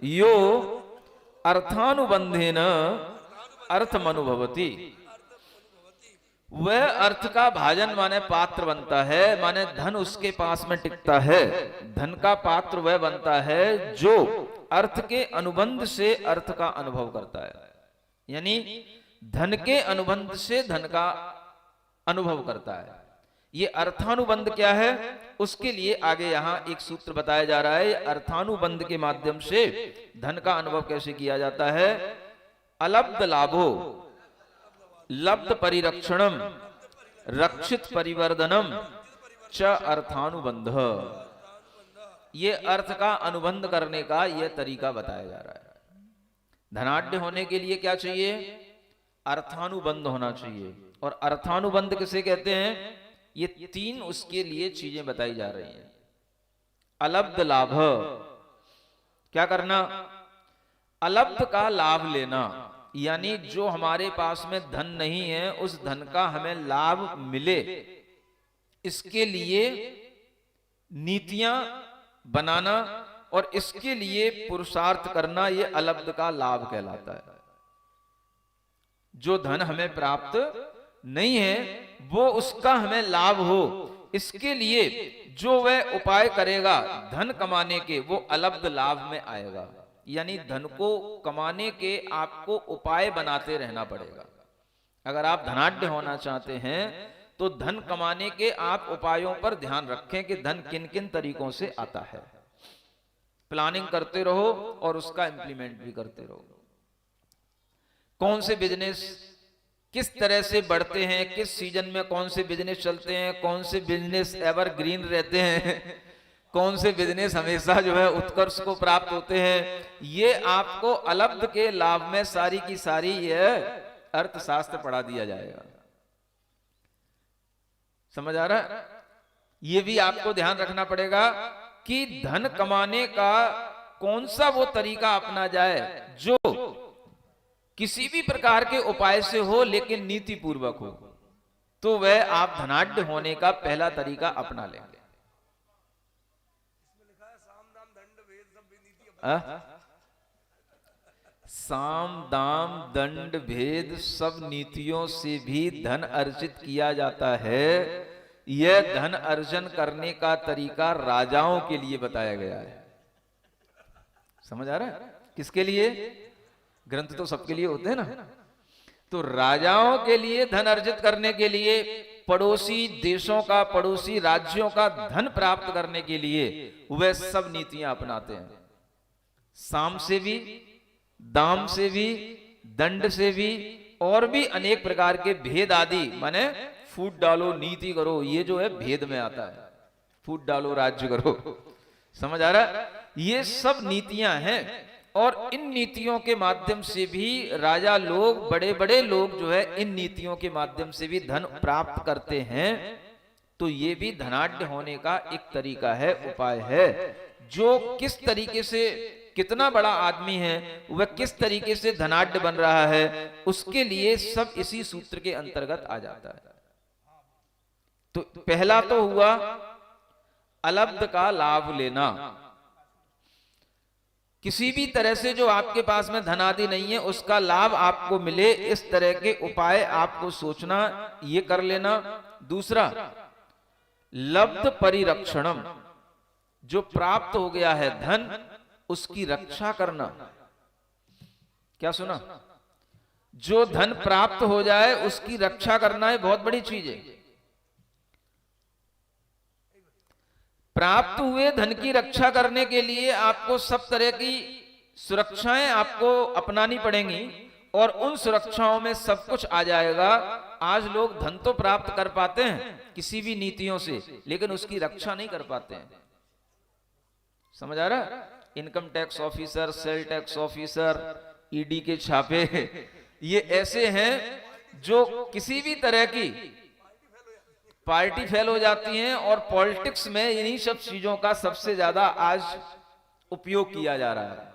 यो अर्थानुबंधेन अर्थमनुभवति। वह अर्थ का भाजन माने पात्र बनता है, माने धन उसके पास में टिकता है। धन का पात्र वह बनता है जो अर्थ के अनुबंध से अर्थ का अनुभव करता है, यानी धन के अनुबंध से धन का अनुभव करता है। ये अर्थानुबंध क्या है, उसके लिए आगे यहां एक सूत्र बताया जा रहा है। अर्थानुबंध के माध्यम से धन का अनुभव कैसे किया जाता है। अलब्ध लाभो लब्ध परिरक्षणम रक्षित परिवर्धनम च अर्थानुबंध। ये अर्थ का अनुबंध करने का यह तरीका बताया जा रहा है। धनाढ्य होने के लिए क्या चाहिए, अर्थानुबंध होना चाहिए। और अर्थानुबंध किसे कहते हैं, ये तीन उसके लिए चीजें बताई जा रही हैं। अलब्ध लाभ, क्या करना, अलब्ध का लाभ लेना, यानी जो हमारे पास में धन नहीं है उस धन का हमें लाभ मिले, इसके लिए नीतियां बनाना और इसके लिए पुरुषार्थ करना ये अलब्ध का लाभ कहलाता है। जो धन हमें प्राप्त नहीं है वो उसका हमें लाभ हो, इसके लिए जो वह उपाय करेगा धन कमाने के, वो अलब्ध लाभ में आएगा। यानी धन को कमाने के आपको उपाय बनाते रहना पड़ेगा। अगर आप धनाढ्य होना चाहते हैं तो धन कमाने के आप उपायों पर ध्यान रखें कि धन किन किन तरीकों से आता है। प्लानिंग करते रहो और उसका इंप्लीमेंट भी करते रहो। कौन से बिजनेस किस तरह से बढ़ते हैं, किस सीजन में कौन से बिजनेस चलते हैं, कौन से बिजनेस एवरग्रीन रहते हैं, कौन से बिजनेस हमेशा जो है उत्कर्ष को प्राप्त होते हैं, ये आपको अलब्ध के लाभ में सारी की सारी यह अर्थशास्त्र पढ़ा दिया जाएगा। समझ आ रहा है? ये भी आपको ध्यान रखना पड़ेगा कि धन कमाने का कौन सा वो तरीका अपना जाए जो किसी भी प्रकार के उपाय से हो लेकिन नीति पूर्वक हो, तो वह आप धनाढ्य होने का पहला तरीका अपना लेंगे। साम दाम दंड भेद सब नीतियों से भी धन अर्जित किया जाता है। यह धन अर्जन करने का तरीका राजाओं के लिए बताया गया है। समझ आ रहा है? किसके लिए? ग्रंथ तो सबके लिए होते हैं ना। तो राजाओं के लिए धन अर्जित करने के लिए, पड़ोसी देशों का, पड़ोसी राज्यों का धन प्राप्त करने के लिए वे सब नीतियां अपनाते हैं। साम से भी, दाम से भी, दंड से भी, और भी अनेक प्रकार के भेद आदि, माने फूट डालो नीति करो, ये जो है भेद में आता है। फूट डालो राज्य करो। समझ आ रहा है? ये सब नीतियां हैं और इन नीतियों के माध्यम से भी राजा लोग, बड़े बड़े लोग जो है इन नीतियों के माध्यम से भी धन प्राप्त करते हैं। तो ये भी धनाढ्य होने का एक तरीका है, उपाय है। जो किस तरीके से कितना बड़ा आदमी है, वह किस तरीके से धनाढ्य बन रहा है, उसके लिए सब इसी सूत्र के अंतर्गत आ जाता है। तो पहला तो हुआ अलब्ध का लाभ लेना। किसी भी तरह से जो आपके पास में धन आदि नहीं है उसका लाभ आपको मिले, इस तरह के उपाय आपको सोचना, ये कर लेना। दूसरा, लब्ध परिरक्षणम, जो प्राप्त हो गया है धन, उसकी रक्षा करना। क्या सुना? जो धन प्राप्त हो जाए उसकी रक्षा करना है, बहुत बड़ी चीज है। प्राप्त हुए धन की रक्षा करने के लिए आपको सब तरह की सुरक्षाएं आपको अपनानी पड़ेंगी और उन सुरक्षाओं में सब कुछ आ जाएगा। आज लोग धन तो प्राप्त कर पाते हैं किसी भी नीतियों से, लेकिन उसकी रक्षा नहीं कर पाते हैं। समझ आ रहा है? Income tax officer, sale tax officer, ED के छापे, ये ऐसे हैं जो किसी भी तरह की पार्टी फेल हो जाती हैं और पॉलिटिक्स में इन्हीं सब चीजों का सबसे ज्यादा आज उपयोग किया जा रहा है।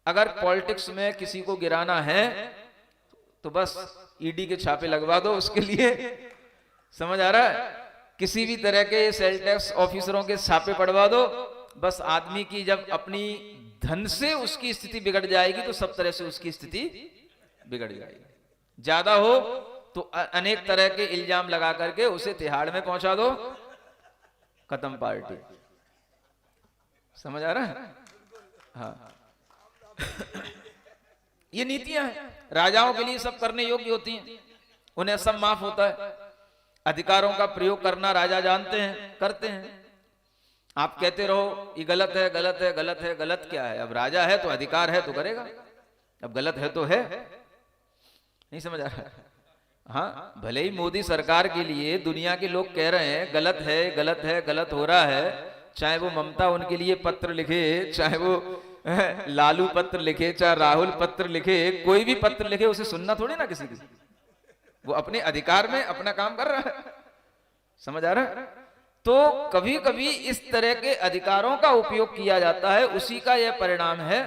अगर पॉलिटिक्स में किसी को गिराना है तो बस ईडी के छापे लगवा दो उसके लिए। समझ आ रहा है? किसी भी तरह के सेल टैक्स ऑफिसरों के छापे पड़वा दो, बस आदमी की जब अपनी धन से उसकी स्थिति बिगड़ जाएगी तो सब तरह से उसकी स्थिति बिगड़ जाएगी। ज्यादा हो तो अनेक तरह के इल्जाम लगा करके उसे तिहाड़ में पहुंचा दो, खत्म पार्टी। समझ आ रहा है? हाँ। ये नीतियां हैं, राजाओं के लिए सब करने योग्य होती हैं, उन्हें सब माफ होता है। अधिकारों का प्रयोग करना राजा जानते हैं, करते हैं। आप कहते रहो ये गलत है, गलत है, गलत है, गलत क्या है? अब राजा है तो अधिकार है तो करेगा, अब गलत है तो है। नहीं समझ आ रहा? हाँ, भले ही मोदी सरकार के लिए दुनिया के लोग कह रहे हैं गलत है, गलत है, गलत हो रहा है, चाहे वो ममता उनके लिए पत्र लिखे, चाहे वो लालू पत्र लिखे, चाहे राहुल पत्र लिखे, कोई भी पत्र लिखे, उसे सुनना थोड़ी ना किसी की। वो अपने अधिकार में अपना काम कर रहा है। समझ आ रहा है? तो कभी कभी इस तरह के अधिकारों का उपयोग किया जाता है, उसी का यह परिणाम है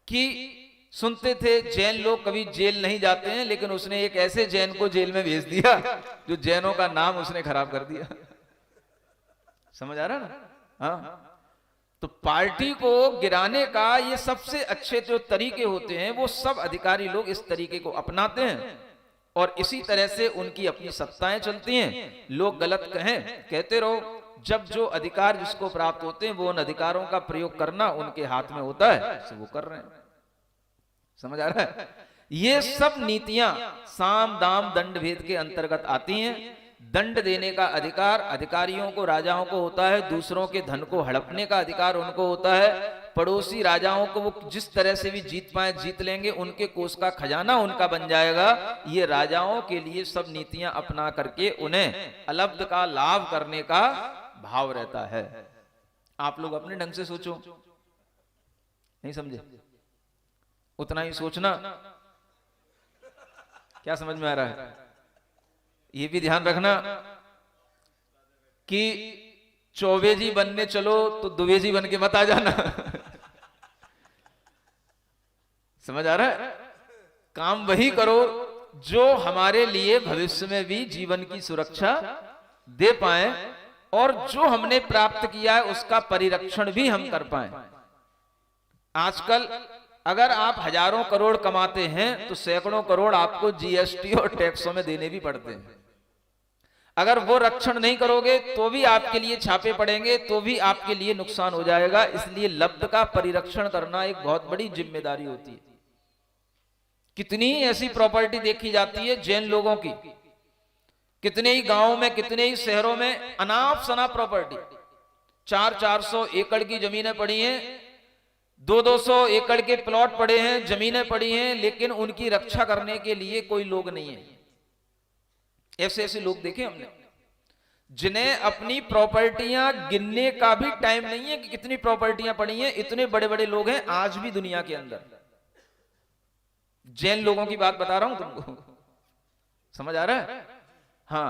कि सुनते थे जैन लोग कभी जेल नहीं जाते हैं, लेकिन उसने एक ऐसे जैन को जेल में भेज दिया जो जैनों का नाम उसने खराब कर दिया। समझ आ रहा ना? हाँ, तो पार्टी को गिराने का ये सबसे अच्छे जो तरीके होते हैं वो सब अधिकारी लोग इस तरीके को अपनाते हैं और इसी तरह से उनकी अपनी सत्ताएं चलती हैं। लोग गलत कहें कहते रहो, जब जो अधिकार जिसको प्राप्त होते हैं वो उन अधिकारों का प्रयोग करना उनके हाथ में होता है, तो वो कर रहे हैं। समझ आ रहा है? ये सब नीतियां साम दाम दंड भेद के अंतर्गत आती हैं। दंड देने का अधिकार अधिकारियों को, राजाओं को होता है। दूसरों के धन को हड़पने का अधिकार उनको होता है। पड़ोसी राजाओं को वो जिस तरह से भी जीत पाए जीत लेंगे, उनके कोष का खजाना उनका बन जाएगा। ये राजाओं के लिए सब नीतियां अपना करके उन्हें अलब्ध का लाभ करने का भाव रहता है। आप लोग अपने ढंग से सोचो, नहीं समझे? उतना ही सोचना। क्या समझ में आ रहा है? ये भी ध्यान रखना कि चौबेजी बनने चलो तो दुबेजी बन के मत आ जाना। समझ आ रहा है? काम वही करो जो हमारे लिए भविष्य में भी जीवन की सुरक्षा दे पाए और जो हमने प्राप्त किया है उसका परिरक्षण भी हम कर पाए। आजकल अगर आप हजारों करोड़ कमाते हैं तो सैकड़ों करोड़ आपको जीएसटी और टैक्सों में देने भी पड़ते हैं। अगर वो रक्षण नहीं करोगे तो भी आपके लिए छापे पड़ेंगे, तो भी आपके लिए नुकसान हो जाएगा। इसलिए लब्ध का परिरक्षण करना एक बहुत बड़ी जिम्मेदारी होती है। कितनी ऐसी प्रॉपर्टी देखी जाती है जैन लोगों की, कितने ही गांवों में, कितने ही शहरों में अनाप शनाप प्रॉपर्टी, 400-400 एकड़ की जमीनें पड़ी हैं, 200-200 एकड़ के प्लॉट पड़े हैं, जमीनें पड़ी हैं, लेकिन उनकी रक्षा करने के लिए कोई लोग नहीं है। ऐसे ऐसे लोग देखे हमने जिन्हें अपनी प्रॉपर्टियां गिनने का भी टाइम नहीं है कि कितनी प्रॉपर्टियां पड़ी हैं। इतने बड़े बड़े लोग हैं आज भी दुनिया के अंदर। जैन लोगों की बात बता रहा हूं तुमको, समझ आ रहा है? हाँ,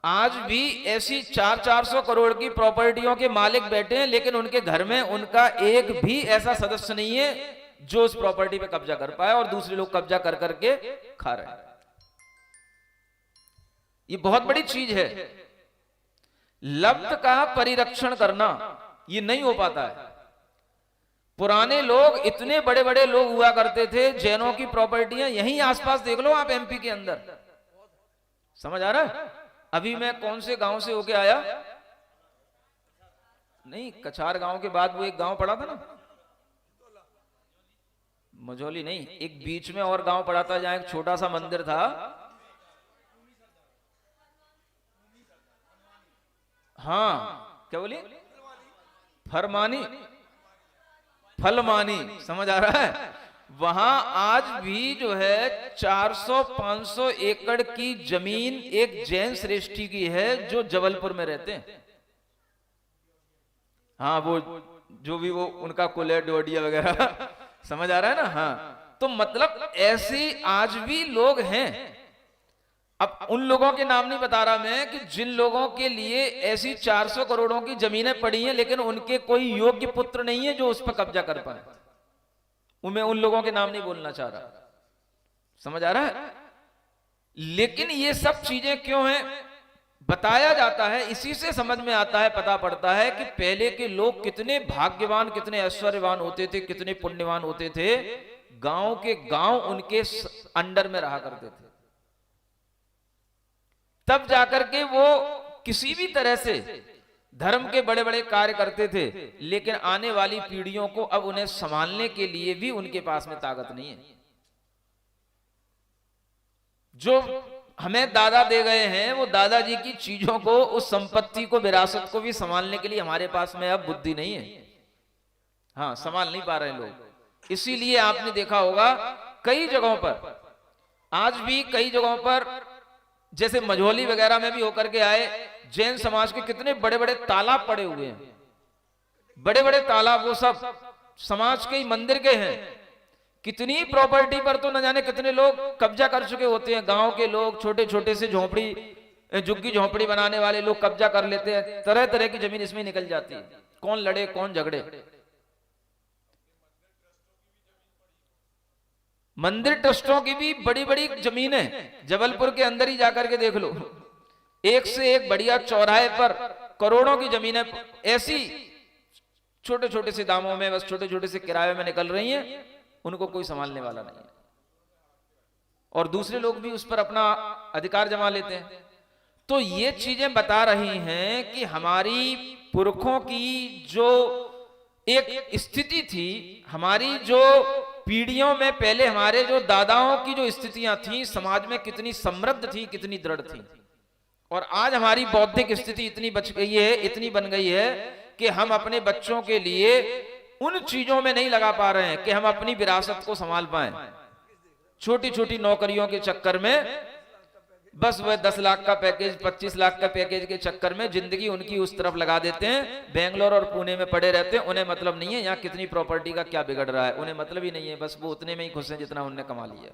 आज भी ऐसी 400-400 करोड़ की प्रॉपर्टियों के मालिक बैठे हैं, लेकिन उनके घर में उनका एक भी ऐसा सदस्य नहीं है जो उस प्रॉपर्टी पे कब्जा कर पाए और दूसरे लोग कब्जा कर करके खा रहे हैं। ये बहुत बड़ी चीज है। लब्ध का परिरक्षण करना ये नहीं हो पाता है। पुराने लोग, इतने बड़े बड़े लोग हुआ करते थे, जैनों की प्रॉपर्टियां यहीं आसपास देख लो आप, एमपी के अंदर। समझ आ रहा है? अभी मैं कौन से गांव से होके आया, नहीं, कछार गांव के बाद वो एक गांव पड़ा था ना, मझौली नहीं, एक बीच में और गांव पड़ा था जहां एक छोटा सा मंदिर था। हाँ, क्या बोली? फलमानी। समझ आ रहा है? वहां आज भी जो है 400-500 एकड़ की जमीन एक जैन श्रेष्ठी की है जो जबलपुर में रहते हैं। हाँ, वो जो भी वो उनका कुल है, डोडिया वगैरह। समझ आ रहा है ना? हाँ, तो मतलब ऐसे आज भी लोग हैं। अब उन लोगों के नाम नहीं बता रहा मैं कि जिन लोगों के लिए ऐसी 400 करोड़ों की जमीनें पड़ी हैं लेकिन उनके कोई योग्य पुत्र नहीं है जो उस पर कब्जा कर पाए। मैं उन लोगों के नाम नहीं बोलना चाह रहा। समझ आ रहा है? लेकिन ये सब चीजें क्यों हैं बताया जाता है, इसी से समझ में आता है, पता पड़ता है कि पहले के लोग कितने भाग्यवान, कितने ऐश्वर्यवान होते थे, कितने पुण्यवान होते थे। गांव के गांव उनके अंडर में रहा करते थे। तब जाकर के वो किसी भी तरह से धर्म के बड़े बड़े कार्य करते थे, लेकिन आने वाली पीढ़ियों को अब उन्हें संभालने के लिए भी उनके पास में ताकत नहीं है। जो हमें दादा दे गए हैं वो दादाजी की चीजों को, उस संपत्ति को, विरासत को भी संभालने के लिए हमारे पास में अब बुद्धि नहीं है। हाँ, संभाल नहीं पा रहे लोग। इसीलिए आपने देखा होगा कई जगहों पर, आज भी कई जगहों पर, जैसे मझौली वगैरह में भी होकर के आए, जैन समाज के कितने बड़े बड़े तालाब पड़े हुए हैं। बड़े बड़े तालाब वो सब समाज के ही मंदिर के हैं। कितनी प्रॉपर्टी पर तो न जाने कितने लोग कब्जा कर चुके होते हैं। गांव के लोग छोटे छोटे से झोपड़ी, झुग्गी झोपड़ी बनाने वाले लोग कब्जा कर लेते हैं। तरह तरह की जमीन इसमें निकल जाती है। कौन लड़े, कौन झगड़े। मंदिर ट्रस्टों की भी बड़ी बड़ी जमीनें जबलपुर के अंदर ही जाकर के देख लो। एक से एक बढ़िया चौराहे पर करोड़ों की जमीनें ऐसी छोटे छोटे से दामों में, बस छोटे छोटे से किराए में निकल रही हैं, उनको कोई संभालने वाला नहीं है, और दूसरे लोग भी उस पर अपना अधिकार जमा लेते हैं। तो ये चीजें बता रही हैं कि हमारी पुरखों की जो एक स्थिति थी, हमारी जो पीढ़ियों में पहले हमारे जो दादाओं की जो स्थितियां थी समाज में, कितनी समृद्ध थी, कितनी दृढ़ थी। और आज हमारी बौद्धिक स्थिति इतनी बच गई है, इतनी बन गई है कि हम अपने बच्चों के लिए उन चीजों में नहीं लगा पा रहे हैं कि हम अपनी विरासत को संभाल पाएं। छोटी छोटी नौकरियों के चक्कर में, बस वह 10 लाख का पैकेज, 25 लाख का पैकेज के चक्कर में जिंदगी उनकी उस तरफ लगा देते हैं। बेंगलोर और पुणे में पड़े रहते हैं, उन्हें मतलब नहीं है यहाँ कितनी प्रॉपर्टी का क्या बिगड़ रहा है, उन्हें मतलब ही नहीं है, बस वो उतने में ही खुश हैं जितना उन्होंने कमा लिया।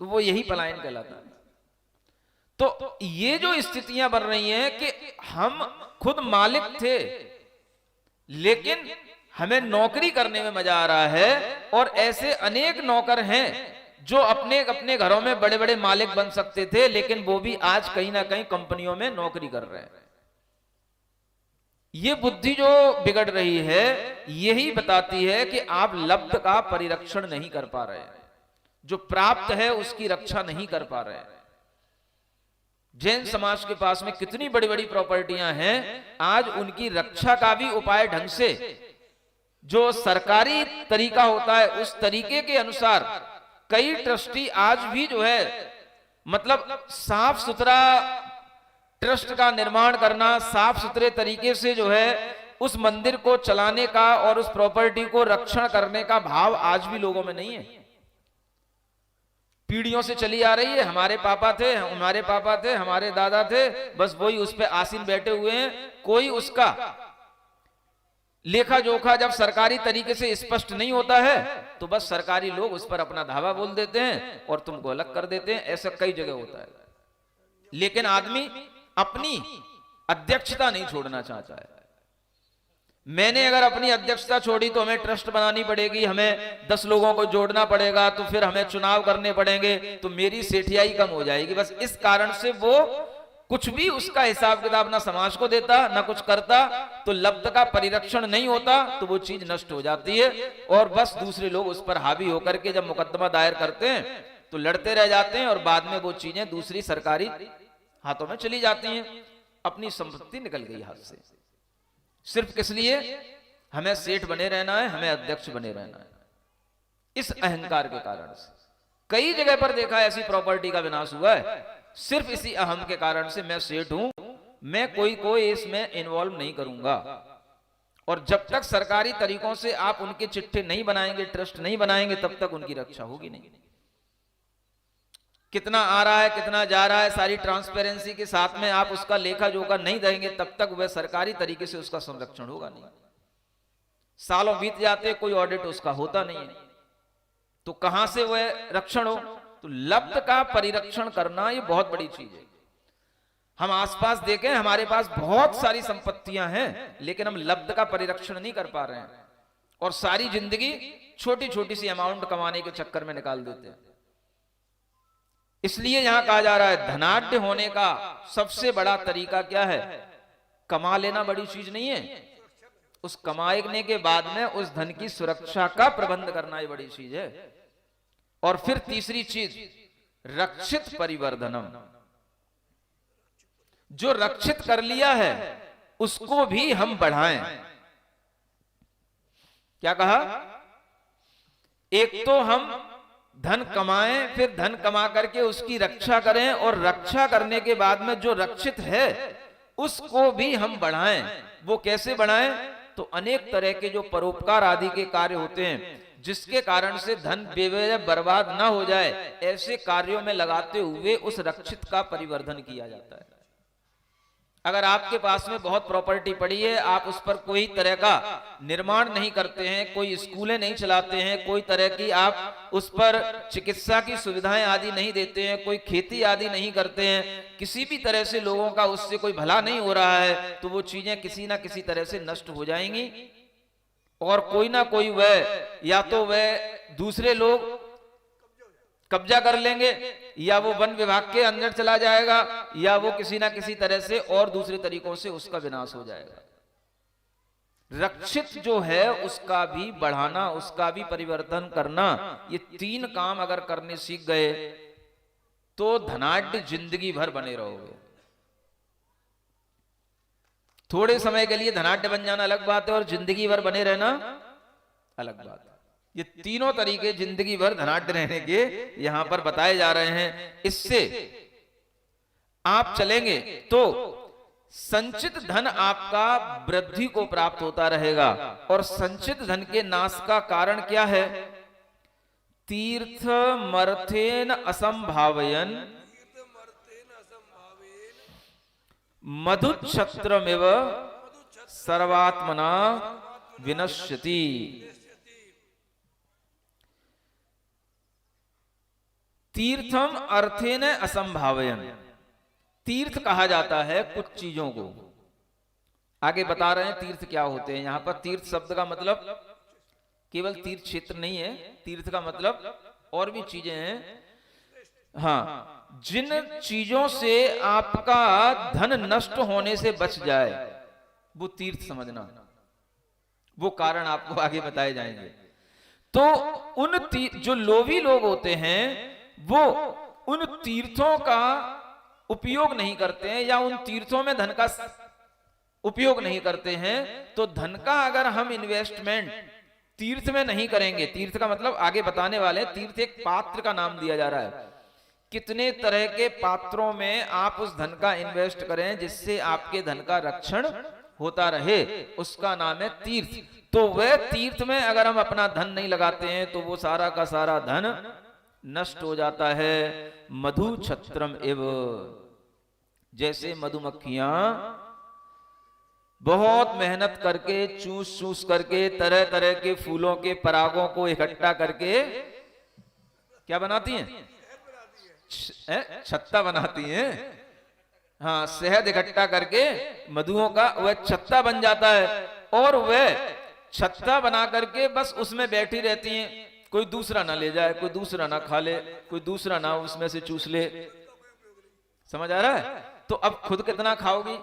तो वो यही पलायन कहलाता है। तो ये जो स्थितियां बन रही हैं कि हम खुद मालिक थे, लेकिन हमें नौकरी करने में मजा आ रहा है, और ऐसे अनेक नौकर हैं जो अपने अपने घरों में बड़े बड़े मालिक बन सकते थे, लेकिन वो भी आज कहीं ना कहीं कंपनियों में नौकरी कर रहे हैं। ये बुद्धि जो बिगड़ रही है, यही बताती है कि आप लब्ध का परिरक्षण नहीं कर पा रहे हैं, जो प्राप्त है उसकी रक्षा नहीं कर पा रहे हैं। जैन समाज के पास में कितनी बड़ी बड़ी प्रॉपर्टियां हैं, आज उनकी रक्षा का भी उपाय ढंग से, जो सरकारी तरीका होता है उस तरीके के अनुसार कई ट्रस्टी आज भी जो है मतलब साफ सुथरा ट्रस्ट का निर्माण करना, साफ सुथरे तरीके से जो है उस मंदिर को चलाने का और उस प्रॉपर्टी को रक्षण करने का भाव आज भी लोगों में नहीं है। पीढ़ियों से चली आ रही है, हमारे पापा थे, हमारे पापा थे, हमारे दादा थे, बस वही उस पे आसीन बैठे हुए हैं। कोई उसका लेखा जोखा जब सरकारी तरीके से स्पष्ट नहीं होता है तो बस सरकारी लोग उस पर अपना धावा बोल देते हैं और तुमको अलग कर देते हैं। ऐसा कई जगह होता है, लेकिन आदमी अपनी अध्यक्षता नहीं छोड़ना चाहता है। मैंने अगर अपनी अध्यक्षता छोड़ी तो हमें ट्रस्ट बनानी पड़ेगी, हमें 10 लोगों को जोड़ना पड़ेगा, तो फिर हमें चुनाव करने पड़ेंगे, तो मेरी सेठियाई कम हो जाएगी। बस इस कारण से वो कुछ भी उसका हिसाब किताब ना समाज को देता, ना कुछ करता, तो लब्ध का परिरक्षण नहीं होता, तो वो चीज नष्ट हो जाती है। और बस दूसरे लोग उस पर हावी होकर के जब मुकदमा दायर करते हैं तो लड़ते रह जाते हैं, और बाद में वो चीजें दूसरी सरकारी हाथों में चली जाती हैं। अपनी संपत्ति निकल गई हाथ से, सिर्फ किस लिए? हमें सेठ बने रहना है, हमें अध्यक्ष बने रहना है। इस अहंकार के कारण से कई जगह पर देखा ऐसी प्रॉपर्टी का विनाश हुआ है, सिर्फ इसी अहम के कारण से, मैं सेठ हूं, मैं कोई इसमें इन्वॉल्व नहीं करूंगा। और जब तक सरकारी तरीकों से आप उनके चिट्ठे नहीं बनाएंगे, ट्रस्ट नहीं बनाएंगे, तब तक उनकी रक्षा होगी नहीं। कितना आ रहा है, कितना जा रहा है, सारी ट्रांसपेरेंसी के साथ में आप उसका लेखा जोखा नहीं देंगे, तब तक वह सरकारी तरीके से उसका संरक्षण होगा नहीं। सालों बीत जाते, कोई ऑडिट उसका होता नहीं है, तो कहां से वह रक्षण हो? तो लब्ध का परिरक्षण करना ये बहुत बड़ी चीज है। हम आसपास देखें, हमारे पास बहुत सारी संपत्तियां हैं, लेकिन हम लब्ध का परिरक्षण नहीं कर पा रहे हैं, और सारी जिंदगी छोटी छोटी सी अमाउंट कमाने के चक्कर में निकाल देते हैं। इसलिए यहां कहा जा रहा है, धनाढ्य होने का सबसे बड़ा तरीका क्या है? कमा लेना बड़ी चीज नहीं है, उस कमाने के बाद में उस धन की सुरक्षा का प्रबंध करना ही बड़ी चीज है। और फिर तीसरी चीज, रक्षित परिवर्धनम। जो रक्षित कर लिया है उसको भी हम बढ़ाएं। क्या कहा? एक तो हम धन कमाएं, फिर धन कमा करके उसकी रक्षा करें, और रक्षा करने के बाद में जो रक्षित है उसको भी हम बढ़ाएं। वो कैसे बढ़ाएं? तो अनेक तरह के जो परोपकार आदि के कार्य होते हैं, जिसके कारण से धन बेवजह बर्बाद ना हो जाए, ऐसे कार्यों में लगाते हुए उस रक्षित का परिवर्धन किया जाता है। अगर आपके पास में बहुत प्रॉपर्टी पड़ी है, आप उस पर कोई तरह का निर्माण नहीं करते हैं, कोई स्कूलें नहीं चलाते हैं, कोई तरह की आप उस पर चिकित्सा की सुविधाएं आदि नहीं देते हैं, कोई खेती आदि नहीं करते हैं, किसी भी तरह से लोगों का उससे कोई भला नहीं हो रहा है, तो वो चीजें किसी ना किसी तरह से नष्ट हो जाएंगी। और कोई ना कोई वह, या तो वह दूसरे लोग कब्जा कर लेंगे, या वो वन विभाग के अंदर चला जाएगा, या वो किसी ना किसी तरह से और दूसरे तरीकों से उसका विनाश हो जाएगा। रक्षित जो है उसका भी बढ़ाना, उसका भी परिवर्तन करना, ये तीन काम अगर करने सीख गए तो धनाढ्य जिंदगी भर बने रहोगे। थोड़े समय के लिए धनाढ्य बन जाना अलग बात है, और जिंदगी भर बने रहना अलग बात है। ये तीनों तरीके जिंदगी भर धनाढ्य रहने के यहां पर बताए जा रहे हैं। इससे आप चलेंगे तो संचित धन आपका वृद्धि को प्राप्त होता रहेगा। और संचित धन के नाश का कारण क्या है? तीर्थ मर्थेन असंभावयन मधुच्छत्रमिव सर्वात्मना विनश्यति। तीर्थम अर्थेन असंभावयन, तीर्थ कहा जाता है कुछ चीजों को। आगे बता रहे हैं तीर्थ क्या होते हैं। यहां पर तीर्थ शब्द का मतलब केवल तीर्थ क्षेत्र नहीं है, तीर्थ का मतलब और भी चीजें हैं। हाँ, जिन चीजों से आपका धन नष्ट होने से बच जाए वो तीर्थ समझना। वो कारण आपको आगे बताए जाएंगे। तो उन जो लोभी लोग होते हैं वो उन तीर्थों का उपयोग नहीं करते हैं, या उन तीर्थों में धन का उपयोग नहीं करते हैं। तो धन का अगर हम इन्वेस्टमेंट तीर्थ में नहीं करेंगे, तीर्थ का मतलब आगे बताने वाले, तीर्थ एक पात्र का नाम दिया जा रहा है। कितने तरह के पात्रों में आप उस धन का इन्वेस्ट करें जिससे आपके धन का रक्षण होता रहे, उसका नाम है तीर्थ। तो वह तीर्थ में अगर हम अपना धन नहीं लगाते हैं तो वो सारा का सारा धन नष्ट हो जाता है। मधु छत्रम एव, जैसे मधुमक्खियां बहुत मेहनत करके चूस चूस करके तरह तरह के फूलों के परागों को इकट्ठा करके क्या बनाती हैं? छत्ता बनाती हैं। हाँ, शहद इकट्ठा करके मधुओं का वह छत्ता बन जाता है, और वह छत्ता बना करके बस उसमें बैठी रहती हैं। कोई दूसरा ना ले जाए, कोई दूसरा ना खा ले, कोई दूसरा ना उसमें से चूस ले। समझ आ रहा है? तो अब खुद कितना खाओगी?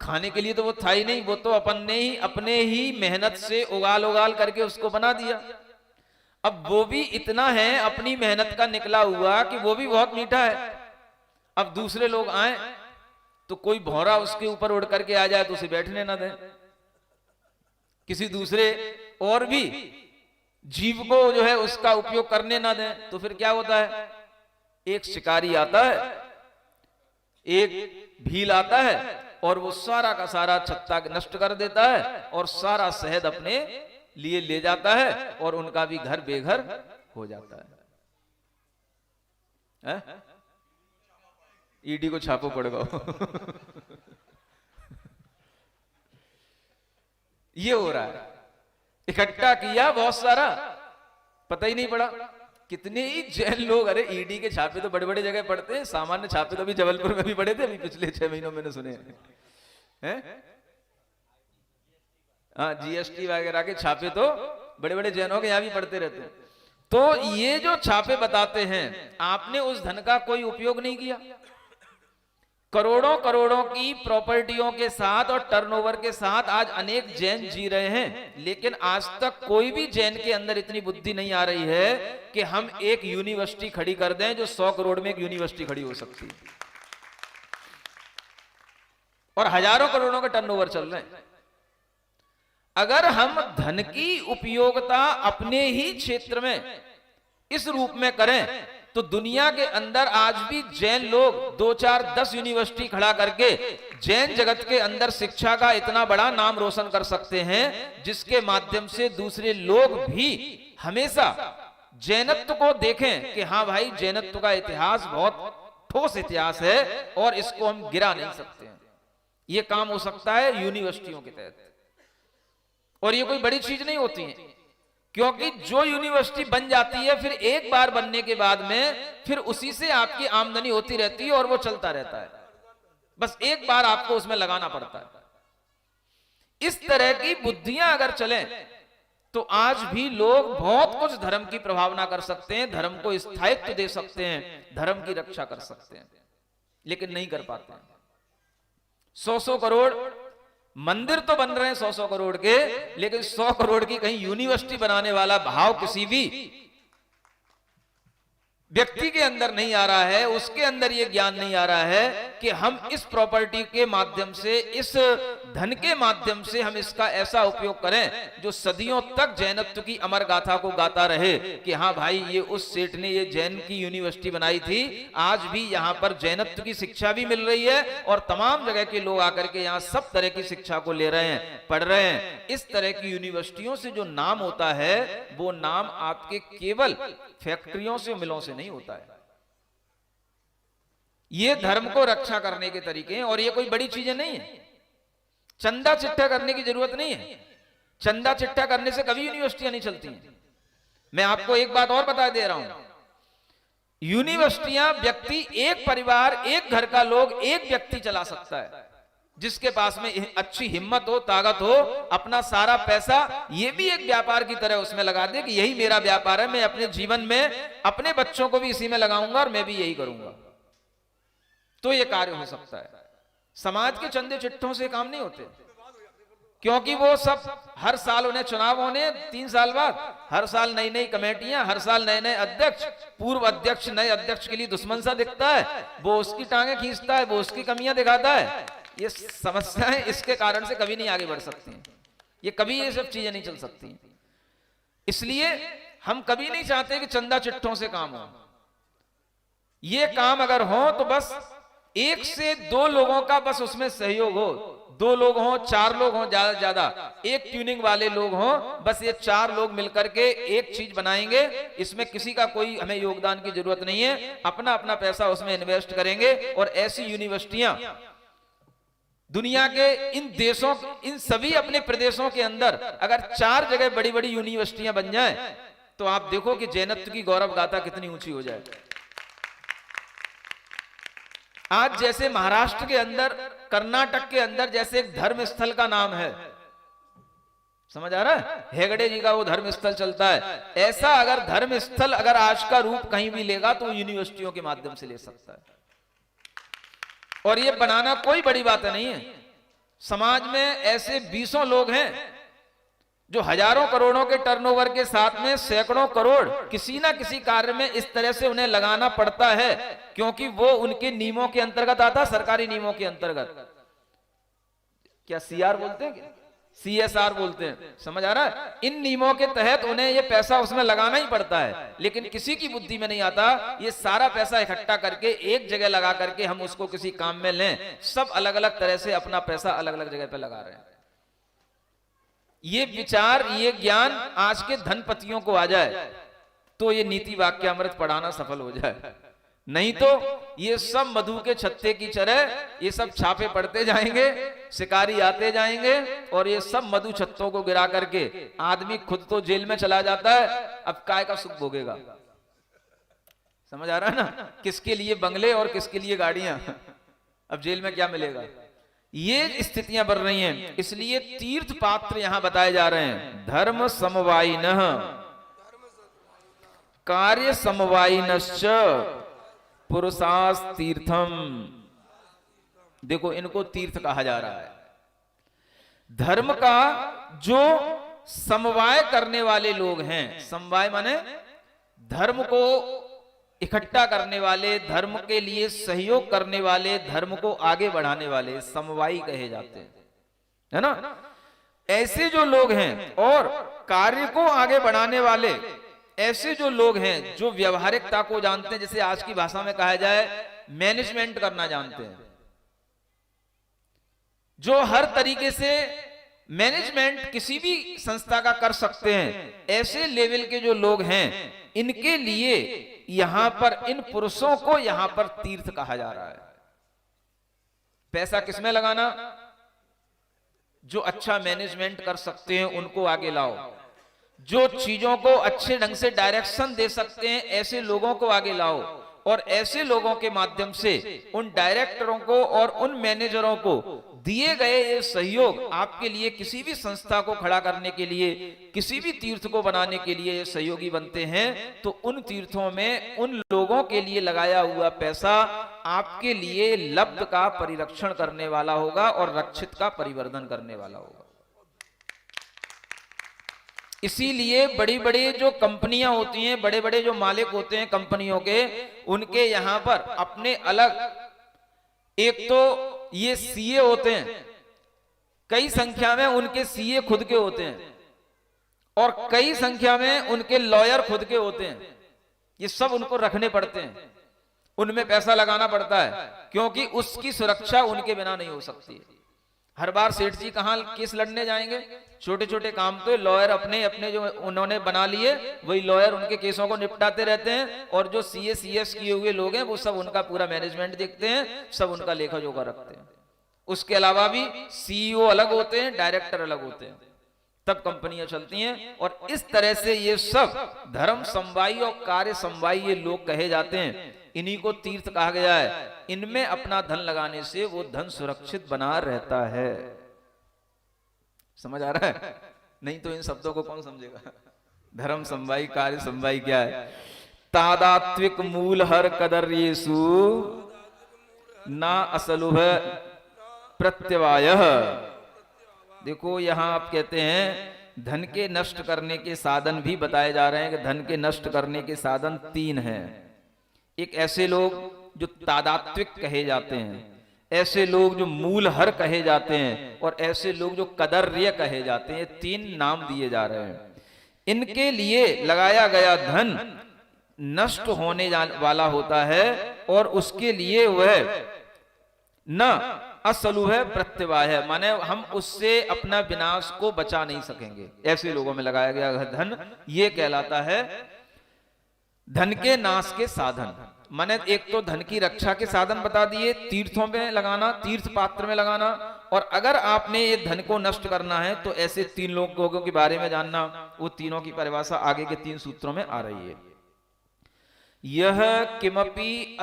खाने के लिए तो वो था ही नहीं, वो तो अपने ही मेहनत से उगाल उगाल करके उसको बना दिया। अब वो भी इतना है अपनी मेहनत का निकला हुआ कि वो भी बहुत मीठा है। अब दूसरे लोग आए तो कोई भौरा उसके ऊपर उड़ करके आ जाए तो उसे बैठने ना दें, किसी दूसरे और भी जीव को जो है उसका उपयोग करने ना दें। तो फिर क्या होता है? एक शिकारी आता है, एक भील आता है, और वो सारा का सारा छत्ता नष्ट कर देता है और सारा शहद अपने लिए ले जाता है, और उनका भी घर बेघर हो जाता है। ईडी को छापो पड़ेगा। ये हो रहा है, इकट्ठा किया बहुत सारा, पता ही नहीं पड़ा। कितने ही जैन लोग, अरे ईडी के छापे तो बड़े बड़े जगह पड़ते हैं, सामान्य छापे तो अभी जबलपुर में भी पड़े थे अभी पिछले 6 महीनों मैंने सुने हैं। हाँ, जीएसटी वगैरह के छापे तो बड़े बड़े जैनों के यहाँ भी पड़ते रहते हैं। तो ये जो छापे बताते हैं, आपने उस धन का कोई उपयोग नहीं किया। करोड़ों करोड़ों की प्रॉपर्टियों के साथ और टर्नओवर के साथ आज अनेक जैन जी रहे हैं, लेकिन आज तक कोई भी जैन के अंदर इतनी बुद्धि नहीं आ रही है कि हम एक यूनिवर्सिटी खड़ी कर दें जो 100 करोड़ में एक यूनिवर्सिटी खड़ी हो सकती है, और हजारों करोड़ों के टर्नओवर चल रहे हैं। अगर हम धन की उपयोगिता अपने ही क्षेत्र में इस रूप में करें तो दुनिया के अंदर आज भी जैन लोग 2, 4, 10 यूनिवर्सिटी खड़ा करके जैन जगत के अंदर शिक्षा का इतना बड़ा नाम रोशन कर सकते हैं, जिसके माध्यम से दूसरे लोग भी हमेशा जैनत्व को देखें कि हाँ भाई, जैनत्व का इतिहास बहुत ठोस इतिहास है और इसको हम गिरा नहीं सकते हैं। ये काम हो सकता है यूनिवर्सिटियों के तहत, और ये कोई बड़ी चीज नहीं होती है, क्योंकि जो यूनिवर्सिटी बन जाती है फिर एक बार बनने के बाद में फिर उसी से आपकी आमदनी होती रहती है और वो चलता रहता है। बस एक बार आपको उसमें लगाना पड़ता है। इस तरह की बुद्धियां अगर चलें तो आज भी लोग बहुत कुछ धर्म की प्रभावना कर सकते हैं, धर्म को स्थायित्व दे सकते हैं, धर्म की रक्षा कर सकते हैं, लेकिन नहीं कर पाते हैं। 100 करोड़ मंदिर तो बन रहे हैं 100 करोड़ के, लेकिन 100 करोड़ की कहीं यूनिवर्सिटी बनाने वाला भाव किसी भी व्यक्ति के अंदर नहीं आ रहा है, उसके अंदर यह ज्ञान नहीं आ रहा है कि हम इस प्रॉपर्टी के माध्यम से, इस धन के माध्यम से हम इसका ऐसा उपयोग करें जो सदियों तक जैनत्व की अमर गाथा को गाता रहे कि हाँ भाई ये उस सेठ ने ये जैन की यूनिवर्सिटी बनाई थी, आज भी यहां पर जैनत्व की शिक्षा भी मिल रही है और तमाम जगह के लोग आकर के यहां सब तरह की शिक्षा को ले रहे हैं, पढ़ रहे हैं। इस तरह की यूनिवर्सिटियों से जो नाम होता है वो नाम आपके केवल फैक्ट्रियों से, मिलों से नहीं होता है। ये धर्म को रक्षा करने के तरीके हैं और ये कोई बड़ी चीजें नहीं है। चंदा चिट्ठा करने की जरूरत नहीं है। चंदा चिट्ठा करने से कभी यूनिवर्सिटियां नहीं चलती हैं। मैं आपको एक बात और बता दे रहा हूं, यूनिवर्सिटियां व्यक्ति, एक परिवार, एक घर का लोग, एक व्यक्ति चला सकता है, जिसके पास में अच्छी हिम्मत हो, ताकत हो, अपना सारा पैसा ये भी एक व्यापार की तरह उसमें लगा दे कि यही मेरा व्यापार है, मैं अपने जीवन में अपने बच्चों को भी इसी में लगाऊंगा और मैं भी यही करूंगा, तो ये कार्य हो सकता है। समाज के चंदे चिट्ठों से काम नहीं होते, क्योंकि वो सब हर साल उन्हें चुनाव होने 3 साल बाद, हर साल नई नई कमेटियां, हर साल नए नए अध्यक्ष, पूर्व अध्यक्ष नए अध्यक्ष के लिए दुश्मन सा दिखता है, वो उसकी टांगे खींचता है, वो उसकी कमियां दिखाता है। ये समस्याएं इसके कारण से कभी नहीं आगे बढ़ सकती हैं, ये कभी ये सब चीजें नहीं चल सकती। इसलिए हम कभी नहीं चाहते कि चंदा चिट्ठों से काम हो। ये काम अगर हो तो बस 1 से 2 लोगों का बस उसमें सहयोग हो, 2 लोग हों, 4 लोग हों, ज्यादा से ज्यादा एक ट्यूनिंग वाले लोग हों, बस ये 4 लोग मिलकर के एक चीज बनाएंगे, इसमें किसी का कोई हमें योगदान की जरूरत नहीं है, अपना अपना पैसा उसमें इन्वेस्ट करेंगे और ऐसी यूनिवर्सिटियां दुनिया के इन देशों, इन सभी अपने प्रदेशों के अंदर अगर 4 जगह बड़ी बड़ी यूनिवर्सिटियां बन जाएं तो आप देखो कि जैनत्व की गौरव गाथा कितनी ऊंची हो जाए। आज जैसे महाराष्ट्र के अंदर, कर्नाटक के अंदर जैसे एक धर्म स्थल का नाम है, समझ आ रहा है, हेगड़े जी का वो धर्म स्थल चलता है, ऐसा अगर धर्म स्थल अगर आज का रूप कहीं भी लेगा तो यूनिवर्सिटियों के माध्यम से ले सकता है। और ये बनाना कोई बड़ी बात नहीं है। समाज में ऐसे 20 लोग हैं जो हजारों करोड़ों के टर्नओवर के साथ में सैकड़ों करोड़ किसी ना किसी कार्य में इस तरह से उन्हें लगाना पड़ता है, क्योंकि वो उनके नियमों के अंतर्गत आता, सरकारी नियमों के अंतर्गत। क्या CR बोलते हैं, क्या CSR बोलते हैं, समझ आ रहा है? इन नियमों के तहत उन्हें ये पैसा उसमें लगाना ही पड़ता है, लेकिन किसी की बुद्धि में नहीं आता ये सारा पैसा इकट्ठा करके एक जगह लगा करके हम उसको किसी काम में लें। सब अलग अलग तरह से अपना पैसा अलग अलग जगह पे लगा रहे हैं। ये विचार, ये ज्ञान आज के धनपतियों को आ जाए तो ये नीति वाक्य अमृत पढ़ाना सफल हो जाए, नहीं तो ये सब मधु के छत्ते की तरह ये सब छापे पड़ते जाएंगे, शिकारी आते जाएंगे और ये सब मधु छत्तों को गिरा करके आदमी खुद तो जेल में चला जाता है, अब काय का सुख भोगेगा। समझ आ रहा है ना, किसके लिए बंगले और किसके लिए गाड़ियां, अब जेल में क्या मिलेगा। ये स्थितियां बन रही हैं, इसलिए तीर्थ पात्र यहां बताए जा रहे हैं। धर्म समवायिनः कार्य समवायिनश्च पुरुषास तीर्थम। देखो इनको तीर्थ कहा जा रहा है। धर्म का जो समवाय करने वाले लोग हैं, समवाय माने धर्म को इकट्ठा करने वाले, धर्म के लिए सहयोग करने वाले, धर्म को आगे बढ़ाने वाले समवायी कहे जाते हैं, है ना। ऐसे जो लोग हैं और कार्य को आगे बढ़ाने वाले ऐसे जो लोग हैं जो व्यवहारिकता को जानते हैं, जैसे आज की भाषा में कहा जाए मैनेजमेंट करना जानते हैं, जो हर तरीके से मैनेजमेंट किसी भी संस्था का कर सकते हैं, ऐसे लेवल के जो लोग हैं इनके लिए यहां पर, इन पुरुषों को यहां पर तीर्थ कहा जा रहा है। पैसा किसमें लगाना, जो अच्छा मैनेजमेंट कर सकते हैं उनको आगे लाओ, जो चीजों को अच्छे ढंग से डायरेक्शन दे सकते हैं ऐसे लोगों को आगे लाओ, और ऐसे लोगों के माध्यम से उन डायरेक्टरों को और उन मैनेजरों को दिए गए ये सहयोग आपके लिए किसी भी संस्था को खड़ा करने के लिए, किसी भी तीर्थ को बनाने के लिए ये सहयोगी बनते हैं, तो उन तीर्थों में उन लोगों के लिए लगाया हुआ पैसा आपके लिए लब्ध का परिरक्षण करने वाला होगा और रक्षित का परिवर्धन करने वाला होगा। इसीलिए बड़ी बड़ी जो कंपनियां होती हैं, बड़े बड़े जो मालिक होते हैं कंपनियों के, उनके यहां पर अपने अलग, एक तो ये सीए होते हैं, कई संख्या में उनके सीए खुद के होते हैं, और कई संख्या में उनके लॉयर खुद के होते हैं। ये सब उनको रखने पड़ते हैं, उनमें पैसा लगाना पड़ता है, क्योंकि उसकी सुरक्षा उनके बिना नहीं हो सकती है। हर बार सेठ जी कहां केस लड़ने जाएंगे? छोटे छोटे काम तो लॉयर अपने अपने जो उन्होंने बना लिए, वही लॉयर उनके केसों को निपटाते रहते हैं, और जो सीए सीएस किए हुए लोग हैं वो सब उनका पूरा मैनेजमेंट देखते हैं, सब उनका लेखा जोखा रखते हैं। उसके अलावा भी सीईओ अलग होते हैं, डायरेक्टर अलग होते हैं, तब कंपनियां चलती हैं। और इस तरह से ये सब धर्म समवायी और कार्य समवायी ये लोग कहे जाते हैं, इन्हीं को तीर्थ कहा गया है। इनमें अपना धन लगाने से वो धन सुरक्षित बना रहता है। समझ आ रहा है? नहीं तो इन शब्दों को कौन समझेगा? धर्म समवायी कार्य समवायी क्या है? तादात्विक मूल हर कदर येसु ना असलुह प्रत्यवाय। देखो यहां आप कहते हैं धन के नष्ट करने के साधन भी बताए जा रहे हैं कि धन के नष्ट करने के साधन 3 हैं। एक ऐसे लोग जो तादात्विक कहे जाते हैं, ऐसे लोग जो मूलहर कहे जाते हैं, और ऐसे लोग जो कदर्य कहे जाते हैं। 3 नाम दिए जा रहे हैं। इनके लिए लगाया गया धन नष्ट होने वाला होता है, और उसके लिए वह न असलुह प्रत्यवाय है, माने हम उससे अपना विनाश को बचा नहीं सकेंगे। ऐसे लोगों में लगाया गया धन ये कहलाता है धन के नाश के साधन। माने एक तो धन की रक्षा के साधन बता दिए, तीर्थों में लगाना, तीर्थ पात्र में लगाना, और अगर आपने ये धन को नष्ट करना है तो ऐसे 3 लोगों के बारे में जानना। वो तीनों की परिभाषा आगे के 3 सूत्रों में आ रही है। यह किमपि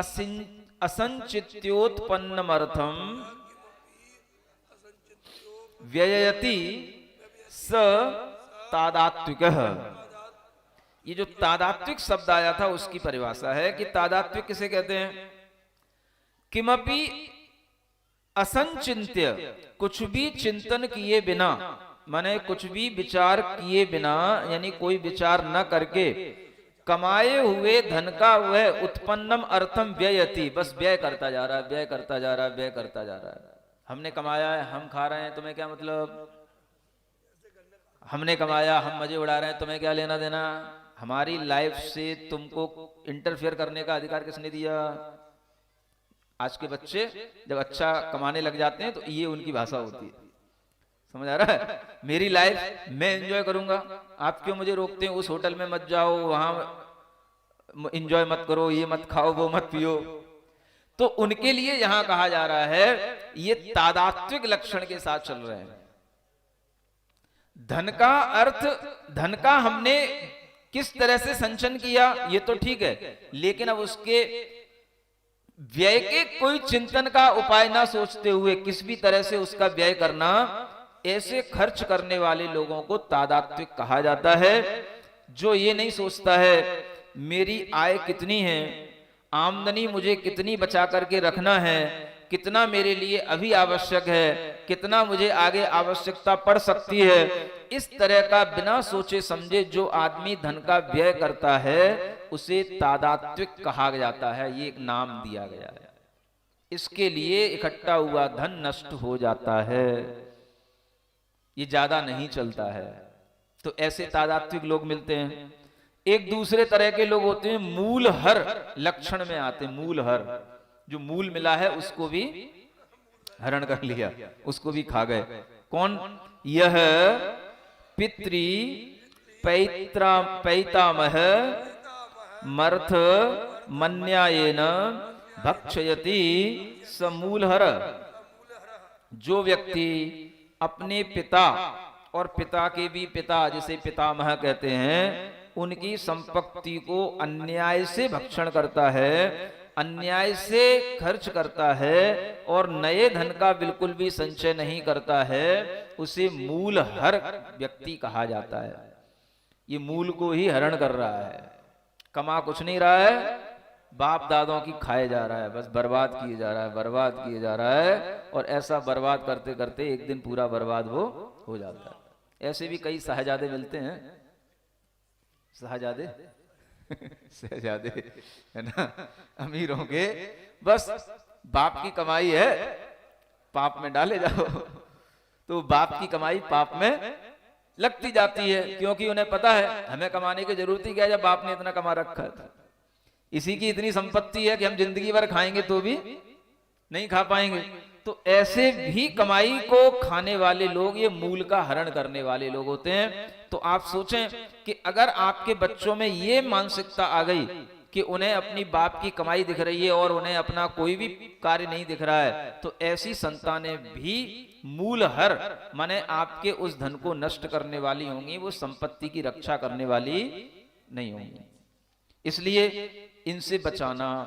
असंचित्योत्पन्नमर्थम व्ययति स तादात्विकः। ये जो तादात्विक शब्द आया था उसकी परिभाषा है कि तादात्विक किसे कहते हैं? किमपि असंचिन्त्य, कुछ भी चिंतन किए बिना, माने कुछ भी विचार किए बिना, यानी कोई विचार न करके कमाए हुए धन का वह उत्पन्नम अर्थम व्ययति, बस व्यय करता जा रहा है, व्यय करता जा रहा है, व्यय करता जा रहा है। हमने कमाया है, हम खा रहे हैं, तुम्हें क्या मतलब? हमने कमाया, हम मजे उड़ा रहे हैं, तुम्हें क्या लेना देना? हमारी लाइफ से तुमको इंटरफेयर करने का अधिकार किसने दिया? आज के बच्चे जब अच्छा कमाने लग जाते हैं तो ये उनकी भाषा होती है। समझ आ रहा है? मेरी लाइफ मैं एंजॉय करूंगा, आप क्यों मुझे रोकते हैं? उस होटल में मत जाओ, वहां एंजॉय मत करो, ये मत खाओ, वो मत पियो। तो उनके लिए यहां कहा जा रहा है ये तादात्विक लक्षण के साथ चल रहे हैं। धन का अर्थ, धन का हमने किस तरह से संचयन किया ये तो ठीक है, लेकिन अब उसके व्यय के कोई चिंतन का उपाय ना सोचते हुए किस भी तरह से उसका व्यय करना, ऐसे खर्च करने वाले लोगों को तादात्विक कहा जाता है। जो ये नहीं सोचता है मेरी आय कितनी है, आमदनी मुझे कितनी बचा करके रखना है, कितना मेरे लिए अभी आवश्यक है, कितना मुझे आगे आवश्यकता पड़ सकती है, इस तरह का बिना सोचे समझे जो आदमी धन का व्यय करता है उसे तादात्विक कहा जाता है। ये एक नाम दिया गया है। इसके लिए इकट्ठा हुआ धन नष्ट हो जाता है, ये ज्यादा नहीं चलता है। तो ऐसे तादात्विक लोग मिलते हैं। एक दूसरे तरह के लोग होते हैं मूलहर लक्षण में आते हैं। मूलहर, जो मूल मिला है उसको भी हरण कर लिया, उसको भी खा गए। कौन? यह पितृ पैतामह मर्थ मन्यायेन भक्षयति समूलहर। जो व्यक्ति अपने पिता और पिता के भी पिता, जिसे पितामह कहते हैं, उनकी संपत्ति को अन्याय से भक्षण करता है, अन्याय से खर्च करता है और नए धन का बिल्कुल भी संचय नहीं करता है, उसे मूल हर व्यक्ति कहा जाता है। ये मूल को ही हरण कर रहा है, कमा कुछ नहीं रहा है, बाप दादों की खाए जा रहा है, बस बर्बाद किए जा रहा है, बर्बाद किए जा रहा है। और ऐसा बर्बाद करते करते एक दिन पूरा बर्बाद वो हो जाता है। ऐसे भी कई शाहजादे मिलते हैं, शाहजादे शहजादे है ना, अमीरों के, बस बाप की कमाई है पाप में डाले जाओ, तो बाप की कमाई पाप में लगती जाती है, क्योंकि उन्हें पता है हमें कमाने की जरूरत ही क्या है जब बाप ने इतना कमा रखा है। इसी की इतनी संपत्ति है कि हम जिंदगी भर खाएंगे तो भी नहीं खा पाएंगे। तो ऐसे भी कमाई को खाने वाले लोग ये मूल का हरण करने वाले लोग होते हैं। तो आप सोचें कि अगर आपके बच्चों में ये मानसिकता आ गई कि उन्हें अपनी बाप की कमाई दिख रही है और उन्हें अपना कोई भी कार्य नहीं दिख रहा है, तो ऐसी संतानें भी मूल हर माने आपके उस धन को नष्ट करने वाली होंगी, वो संपत्ति की रक्षा करने वाली नहीं होंगी। इसलिए इनसे बचाना,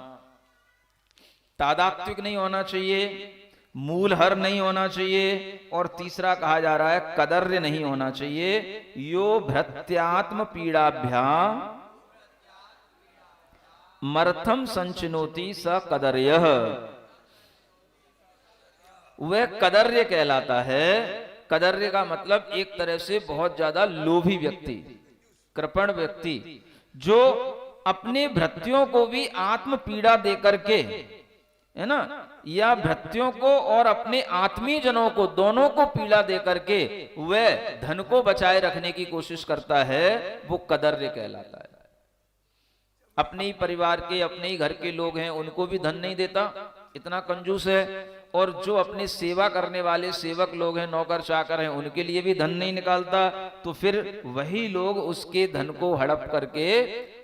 तादात्विक नहीं होना चाहिए, मूल हर नहीं होना चाहिए, और तीसरा कहा जा रहा है कदर्य नहीं होना चाहिए। यो भृत्यात्म पीड़ाभ्या मर्थम संचिनोति स कदर्यः, वह कदर्य कहलाता है। कदर्य का मतलब एक तरह से बहुत ज्यादा लोभी व्यक्ति, कृपण व्यक्ति, जो अपने भृत्यों को भी आत्म पीड़ा देकर के, है ना, या भृत्यों को और अपने आत्मीय जनों को, दोनों को पीड़ा देकर के वह धन को बचाए रखने की कोशिश करता है, वो कदर्य कहलाता है। अपने ही परिवार के, अपने ही घर के लोग हैं, उनको भी धन नहीं देता, इतना कंजूस है। और जो अपने सेवा करने वाले सेवक लोग हैं, नौकर चाकर हैं, उनके लिए भी धन नहीं निकालता। तो फिर वही लोग उसके धन को हड़प करके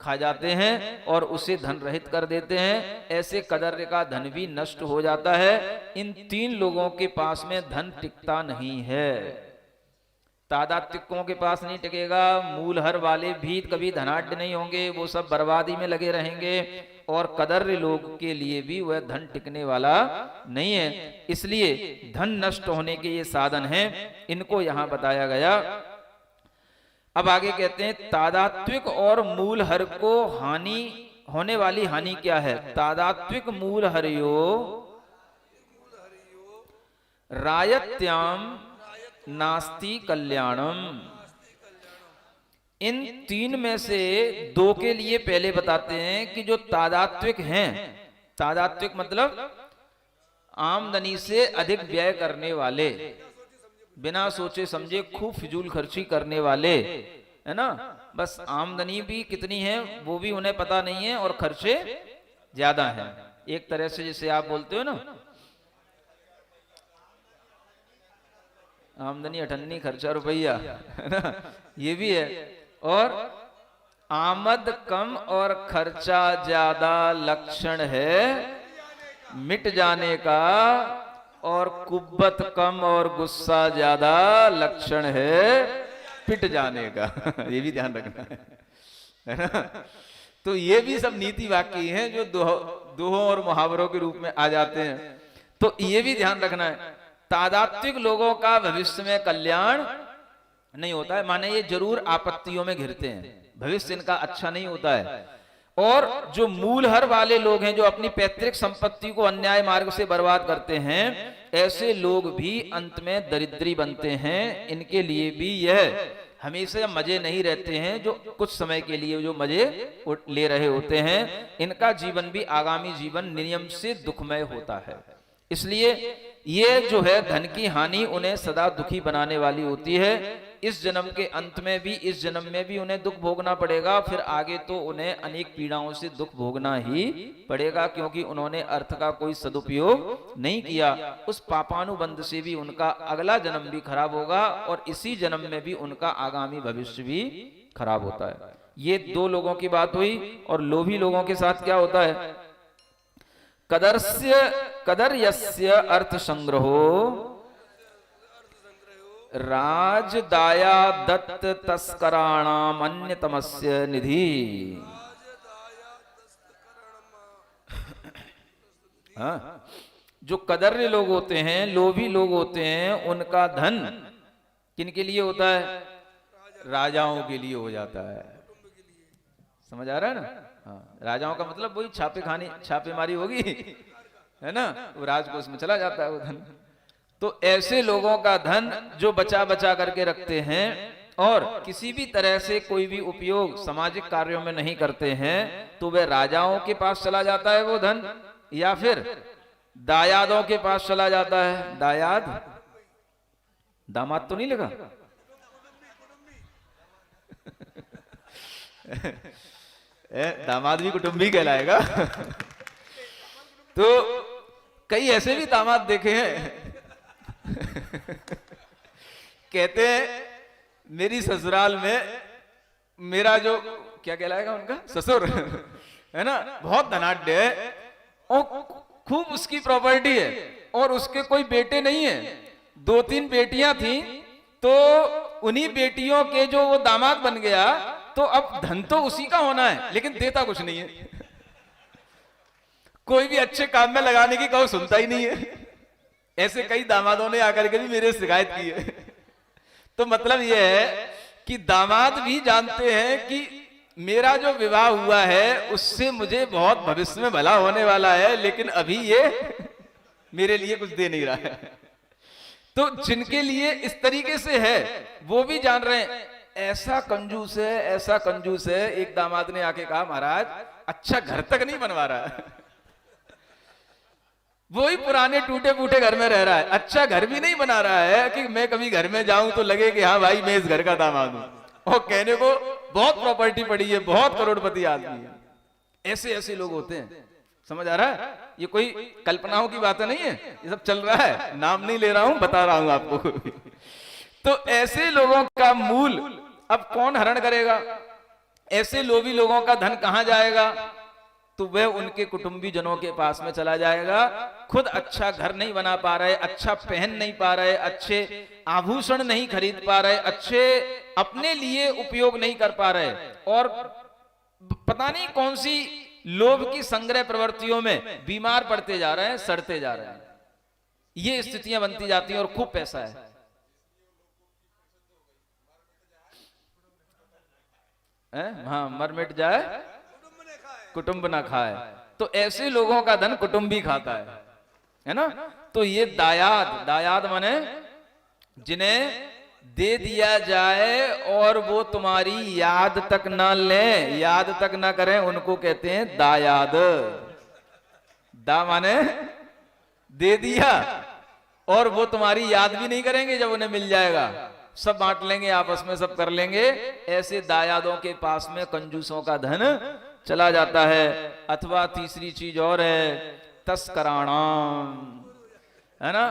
खा जाते हैं और उसे धन रहित कर देते हैं। ऐसे कदर्य का धन भी नष्ट हो जाता है। इन तीन लोगों के पास में धन टिकता नहीं है। तादात्विकों के पास नहीं टिकेगा, मूलहर वाले भी कभी धनाढ्य नहीं होंगे, वो सब बर्बादी में लगे रहेंगे, और कदर्य लोग के लिए भी वह धन टिकने वाला नहीं है। इसलिए धन नष्ट होने के ये साधन हैं, इनको यहां बताया गया। अब आगे कहते हैं तादात्विक और मूल हर को हानि होने वाली हानि क्या है। तादात्विक मूल हरियो रायत्याम नास्ति कल्याणम। इन तीन में से दो के लिए पहले बताते हैं कि जो तादात्विक हैं, तादात्विक मतलब आमदनी से अधिक व्यय करने वाले, बिना सोचे समझे खूब फिजूल खर्ची करने वाले, है ना, बस आमदनी भी कितनी है वो भी उन्हें पता नहीं है और खर्चे ज्यादा हैं। एक तरह से जैसे आप बोलते हो ना, आमदनी अठन्नी खर्चा रुपया, है ना, ये भी है। और आमद कम और खर्चा ज्यादा लक्षण है मिट जाने का, और कुब्बत कम और गुस्सा ज्यादा लक्षण है पिट जाने का। ये भी ध्यान रखना है ना। तो ये भी सब नीति वाक्य हैं जो दोहों और मुहावरों के रूप में आ जाते हैं। तो ये भी ध्यान रखना है, तादात्विक लोगों का भविष्य में कल्याण नहीं होता है, माने ये जरूर आपत्तियों में घिरते हैं, भविष्य इनका अच्छा नहीं होता है। और जो मूलहर वाले लोग हैं, जो अपनी पैतृक संपत्ति को अन्याय मार्ग से बर्बाद करते हैं, ऐसे लोग भी अंत में दरिद्री बनते हैं। इनके लिए भी यह हमेशा मजे नहीं रहते हैं, जो कुछ समय के लिए जो मजे ले रहे होते हैं, इनका जीवन भी आगामी जीवन नियम से दुखमय होता है। इसलिए ये जो है धन की हानि उन्हें सदा दुखी बनाने वाली होती है। इस जन्म के अंत में भी, इस जन्म में भी उन्हें दुख भोगना पड़ेगा, फिर आगे तो उन्हें अनेक पीड़ाओं से दुख भोगना ही पड़ेगा, क्योंकि उन्होंने अर्थ का कोई सदुपयोग नहीं किया। उस पापानुबंध से भी उनका अगला जन्म भी खराब होगा, और इसी जन्म में भी उनका आगामी भविष्य भी खराब होता है। ये दो लोगों की बात हुई। और लोभी लोगों के साथ क्या होता है, कदर्यस्य अर्थ संग्रहो राजदाया दत्त तस्कराणाम अन्यतमस्य निधि। हाँ, जो कदर्य लोग होते हैं, लोभी लोग होते हैं, उनका धन किनके लिए होता है? राजाओं के लिए हो जाता है। समझ आ रहा है ना? हाँ, राजाओं का मतलब वही छापेमारी होगी, है ना, वो राजकोष में चला जाता है वो धन। तो ऐसे लोगों का धन जो बचा बचा करके रखते हैं और किसी भी तरह से कोई भी उपयोग सामाजिक कार्यों में नहीं करते हैं, तो वह राजाओं के पास चला जाता है वो धन, या फिर दायादों के पास चला जाता है। दायाद, दामाद तो नहीं लगा? दामाद भी कुटुंबी कहलाएगा। तो कई ऐसे भी दामाद देखे हैं, कहते हैं मेरी ससुराल में मेरा जो क्या कहलाएगा उनका ससुर, है ना, बहुत धनाढ्य है और खूब उसकी प्रॉपर्टी है और उसके कोई बेटे नहीं है, 2-3 बेटियां थी, तो उन्हीं बेटियों के जो वो दामाद बन गया, तो अब धन तो उसी का होना है लेकिन देता कुछ नहीं है। कोई भी अच्छे काम में लगाने की कहो सुनता ही नहीं है। ऐसे कई दामादों ने आकर के भी मेरे शिकायत की है। तो मतलब यह है कि दामाद भी जानते हैं कि मेरा जो विवाह हुआ है उससे मुझे बहुत भविष्य में भला होने वाला है, लेकिन अभी ये मेरे लिए कुछ दे नहीं रहा है। तो जिनके लिए इस तरीके से है वो भी जान रहे हैं ऐसा कंजूस है, ऐसा कंजूस है। एक दामाद ने आके कहा, महाराज अच्छा घर तक नहीं बनवा रहा है, वही पुराने टूटे फूटे घर में रह रहा है, अच्छा घर भी नहीं बना रहा है कि मैं कभी घर में जाऊं तो लगे कि हाँ भाई मैं इस घर का दामाद हूं। और कहने को बहुत प्रॉपर्टी पड़ी है, बहुत करोड़पति आदमी है। ऐसे ऐसे लोग होते हैं। समझ आ रहा है? ये कोई कल्पनाओं की बातें नहीं है, ये सब चल रहा है, नाम नहीं ले रहा हूं, बता रहा हूं आपको। तो ऐसे लोगों का मूल अब कौन हरण करेगा? ऐसे लोभी लोगों का धन कहां जाएगा? तो वह उनके कुटुंबी जनों के पास में चला जाएगा। खुद अच्छा घर नहीं बना पा रहे, अच्छा पहन नहीं पा रहे, अच्छे आभूषण नहीं खरीद पा रहे, अच्छे अपने लिए उपयोग नहीं कर पा रहे, और पता नहीं कौन सी लोभ की संग्रह प्रवृत्तियों में बीमार पड़ते जा रहे हैं, सड़ते जा रहे हैं। ये स्थितियां बनती जाती हैं और खूब पैसा है। हाँ, मर मिट जाए कुटुंब ना खाए। तो ऐसे लोगों का धन कुटुंब भी खाता है ना। तो ये दायाद माने जिन्हें दे दिया जाए और वो तुम्हारी याद तक ना ले, याद तक ना करें, उनको कहते हैं दायाद। दा माने दे दिया और वो तुम्हारी याद भी नहीं करेंगे, जब उन्हें मिल जाएगा सब बांट लेंगे, आपस में सब कर लेंगे। ऐसे दायादों के पास में कंजूसों का धन चला जाता है। अथवा तीसरी चीज और है, तस्कराणाम, है ना,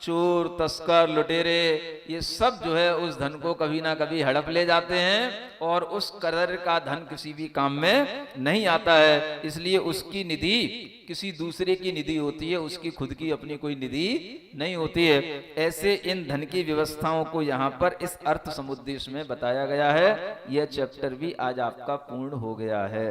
चोर तस्कर लुटेरे, ये सब जो है उस धन को कभी ना कभी हड़प ले जाते हैं और उस कदर का धन किसी भी काम में नहीं आता है। इसलिए उसकी निधि किसी दूसरे की निधि होती है, उसकी खुद की अपनी कोई निधि नहीं होती है। ऐसे इन धन की व्यवस्थाओं को यहाँ पर इस अर्थ समुद्देश्य में बताया गया है। यह चैप्टर भी आज आपका पूर्ण हो गया है।